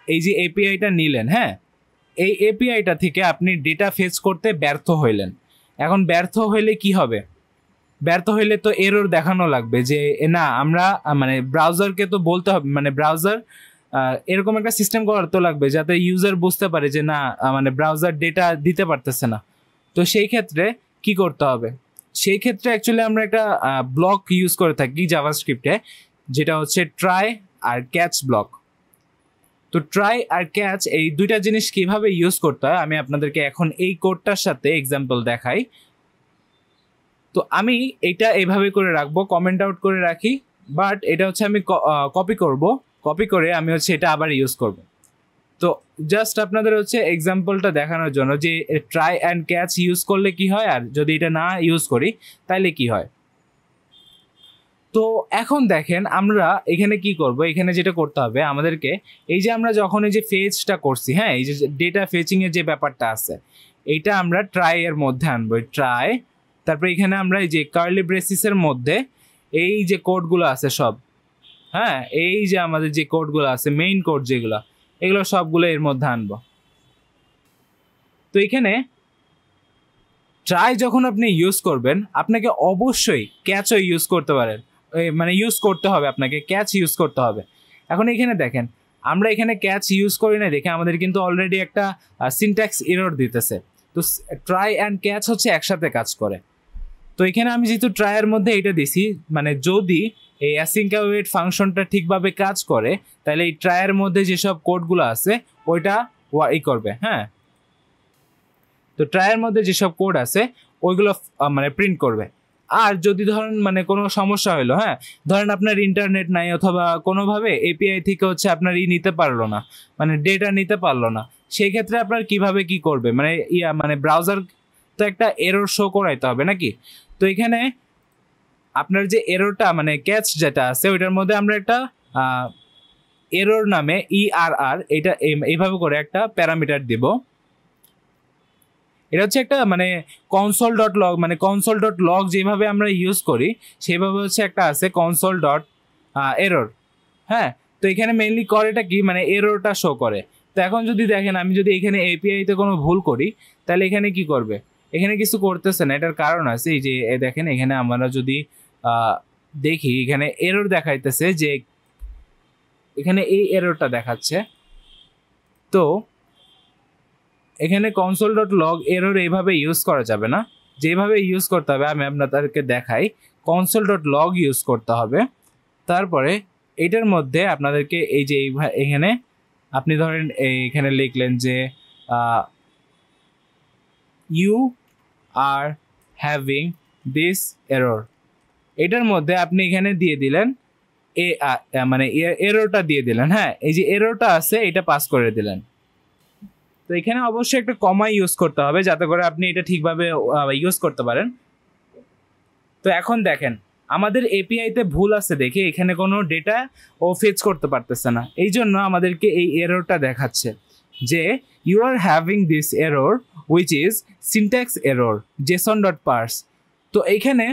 এই যে এপিআইটা নিলেন, হ্যাঁ, এই এপিআইটা থেকে আপনি ডেটা ফেচ করতে ব্যর্থ হইলেন। এখন ব্যর্থ হইলে কি হবে? ব্যর্থ হইলে তো এরর দেখানো লাগবে যে না আমরা মানে ব্রাউজারকে তো বলতে হবে, মানে ব্রাউজার এরকম একটা সিস্টেম করার তো লাগবে যাতে ইউজার বুঝতে পারে যে না মানে ব্রাউজার ডেটা দিতে পারতেছে না। তো সেই ক্ষেত্রে কি করতে হবে? সেই ক্ষেত্রে অ্যাকচুয়ালি আমরা একটা ব্লক ইউজ করে থাকি জাভাস্ক্রিপ্টে, যেটা হচ্ছে ট্রাই আর ক্যাচ ব্লক। তো ট্রাই আর ক্যাচ এই দুইটা জিনিস কিভাবে ইউজ করতে হয় আমি আপনাদেরকে এখন এই কোডটার সাথে এক্সাম্পল দেখাই। তো আমি এটা এইভাবে করে রাখবো, কমেন্ট আউট করে রাখি, বাট এটা হচ্ছে আমি কপি করে আমি হচ্ছে এটা আবার ইউজ করব। তো জাস্ট আপনাদের হচ্ছে এক্সাম্পলটা দেখানোর জন্য যে ট্রাই অ্যান্ড ক্যাচ ইউজ করলে কি হয় আর যদি এটা না ইউজ করি তাহলে কি হয়। তো এখন দেখেন আমরা এখানে কি করব, এখানে যেটা করতে হবে আমাদেরকে, এই যে আমরা যখন এই যে ফেচটা করছি, হ্যাঁ, এই যে ডেটা ফেচিং এর যে ব্যাপারটা আছে এইটা আমরা ট্রাই এর মধ্যে আনবো। ট্রাই, তারপরে এখানে আমরা এই যে কার্লি ব্রেসিসের মধ্যে এই যে কোডগুলো আছে সব, হ্যাঁ, এই যে আমাদের যে কোডগুলো আছে মেইন কোড যেগুলো, এগুলো সবগুলো এর মধ্যে আনবো। তো এখানে ট্রাই যখন আপনি ইউজ করবেন আপনাকে অবশ্যই ক্যাচও ইউজ করতে পারেন, মানে ইউজ করতে হবে, আপনাকে ক্যাচ ইউজ করতে হবে। এখন এখানে দেখেন আমরা এখানে ক্যাচ ইউজ করি না দেখে আমাদের কিন্তু অলরেডি একটা সিনট্যাক্স এরর দিতেছে। তো ট্রাই অ্যান্ড ক্যাচ হচ্ছে একসাথে কাজ করে। তো এখানে আমি যেহেতু ট্রাইয়ের মধ্যে এটা দিছি, মানে যদি এই অ্যাসিঙ্ক অ্যাওয়েট ফাংশনটা ঠিকভাবে কাজ করে তাহলে এই ট্রাইয়ের মধ্যে যেসব কোডগুলো আছে ওইটা করবে, হ্যাঁ। তো ট্রাইয়ের মধ্যে যেসব কোড আছে ওইগুলো মানে প্রিন্ট করবে। আর যদি ধরেন মানে কোনো সমস্যা হলো, হ্যাঁ, ধরেন আপনার ইন্টারনেট নাই অথবা কোনোভাবে এপিআই থেকে হচ্ছে আপনার নিতে পারলো না, মানে ডেটা নিতে পারলো না, সেই ক্ষেত্রে আপনার কিভাবে কি করবে, মানে মানে ব্রাউজার তো একটা এরর শো করাইতে হবে নাকি। তো এখানে আপনার যে এররটা মানে ক্যাচ যেটা আছে ওইটার মধ্যে আমরা একটা এরর নামে ERR এটা এইভাবে করে একটা প্যারামিটার দিব। এটা হচ্ছে একটা মানে কনসোল ডট লগ, মানে কনসোল ডট লগ যেভাবে আমরা ইউজ করি সেভাবে হচ্ছে একটা আছে কনসোল ডট এরর, হ্যাঁ। তো এখানে মেইনলি করে এটা কি, মানে এররটা শো করে। তো এখন যদি দেখেন আমি যদি এখানে এপিআইতে কোনো ভুল করি তাহলে এখানে কি করবে, এখানে কিছু করতেছে না। এটার কারণ আছে এই যে দেখেন এখানে আমরা যদি দেখি এখানে এরর দেখাইতেছে যে এখানে এই এররটা দেখাচ্ছে। তো এখানে console.log এরর এইভাবে ইউজ করা যাবে না, যেভাবে ইউজ করতে হবে আমি আপনাদেরকে দেখাই। console.log ইউজ করতে হবে। তারপরে এটার মধ্যে আপনাদেরকে এই যে এখানে আপনি ধরেন এখানে লিখলেন যে you are having this error, এটার মধ্যে আপনি এখানে দিয়ে দিলেন মানে এররটা দিয়ে দিলেন। হ্যাঁ, এই যে এররটা আছে এটা পাস করে দিলেন। তো এখানে অবশ্যই একটা কমা ইউজ করতে হবে যাতে করে আপনি এটা ঠিকভাবে ইউজ করতে পারেন। তো এখন দেখেন আমাদের এপিআইতে ভুল আছে দেখে এখানে কোনো ডেটা ও ফেচ করতে পারতেছে না, এই জন্য আমাদেরকে এই এররটা দেখাচ্ছে যে you are having this error which is syntax error json.parse। তো এইখানে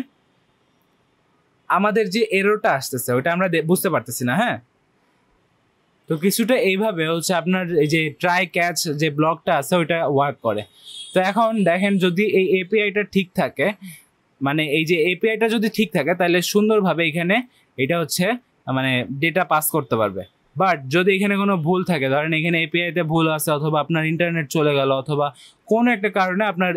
আমাদের যে এররটা আসতেছে ওটা আমরা বুঝতে পারতেছি না। হ্যাঁ, তো কিছুটা এইভাবে হচ্ছে আপনার এই যে ট্রাই ক্যাচ যে ব্লকটা আছে ওইটা ওয়ার্ক করে। তো এখন দেখেন যদি এই এপিআইটা ঠিক থাকে, মানে এই যে এপিআইটা যদি ঠিক থাকে তাহলে সুন্দরভাবে এখানে এটা হচ্ছে মানে ডেটা পাস করতে পারবে। বাট যদি এখানে কোনো ভুল থাকে, ধরেন এখানে এপিআইতে ভুল আছে অথবা আপনার ইন্টারনেট চলে গেল অথবা কোনো একটা কারণে আপনার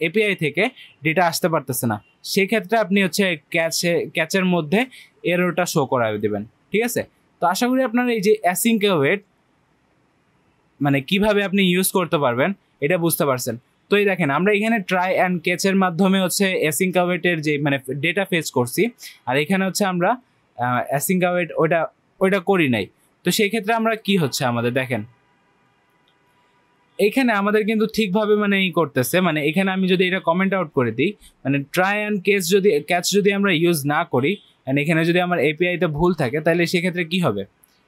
এপিআই থেকে ডেটা আসতে পারতেছে না, সেক্ষেত্রে আপনি হচ্ছে ক্যাচের মধ্যে এররটা শো করাবে দেবেন। ঠিক আছে, তো আশা করি আপনার এই যে অ্যাসিঙ্ক অ্যাওয়েট মানে কিভাবে আপনি ইউজ করতে পারবেন এটা বুঝতে পারছেন। তো এই দেখেন আমরা এখানে ট্রাই অ্যান্ড ক্যাচের মাধ্যমে হচ্ছে অ্যাসিঙ্ক অ্যাওয়েটের যে মানে ডেটা ফেচ করছি, আর এখানে হচ্ছে আমরা অ্যাসিঙ্ক অ্যাওয়েট ওইটা করি নাই। তো সেই ক্ষেত্রে আমরা কি হচ্ছে আমাদের দেখেন এইখানে আমাদের কিন্তু ঠিকভাবে মানে করতেছে, মানে এখানে আমি যদি এটা কমেন্ট আউট করে দিই, মানে ট্রাই অ্যান্ড ক্যাচ যদি আমরা ইউজ না করি অ্যান্ড এখানে যদি আমার এপিআইতে ভুল থাকে তাহলে সেক্ষেত্রে কি হবে,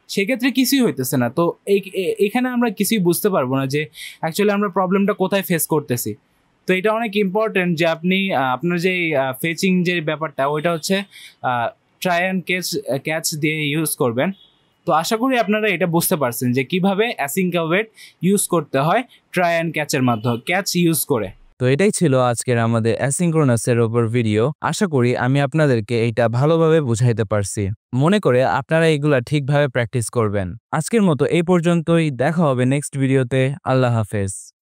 সেক্ষেত্রে কিছুই হইতেছে না। তো এখানে আমরা কিছুই বুঝতে পারবো না যে অ্যাকচুয়ালি আমরা প্রবলেমটা কোথায় ফেস করতেছি। তো এটা অনেক ইম্পর্টেন্ট যে আপনি আপনার যে ফেচিং যে ব্যাপারটা ওইটা হচ্ছে ট্রাই অ্যান্ড ক্যাচ দিয়ে ইউজ করবেন। তো আশা করি আপনারা এটা বুঝতে পারছেন যে কিভাবে অ্যাসিঙ্ক অ্যাওয়েট ইউজ করতে হয় ট্রাই অ্যান্ড ক্যাচের মাধ্যমে ক্যাচ ইউজ করে। তো এটাই ছিল আজকের আমাদের অ্যাসিঙ্ক্রোনাসের উপর ভিডিও। আশা করি আমি আপনাদেরকে এইটা ভালোভাবে বুঝাইতে পারছি। মনে করে আপনারা এগুলা ঠিকভাবে প্র্যাকটিস করবেন। আজকের মতো এই পর্যন্তই, দেখা হবে নেক্সট ভিডিওতে। আল্লাহ হাফেজ।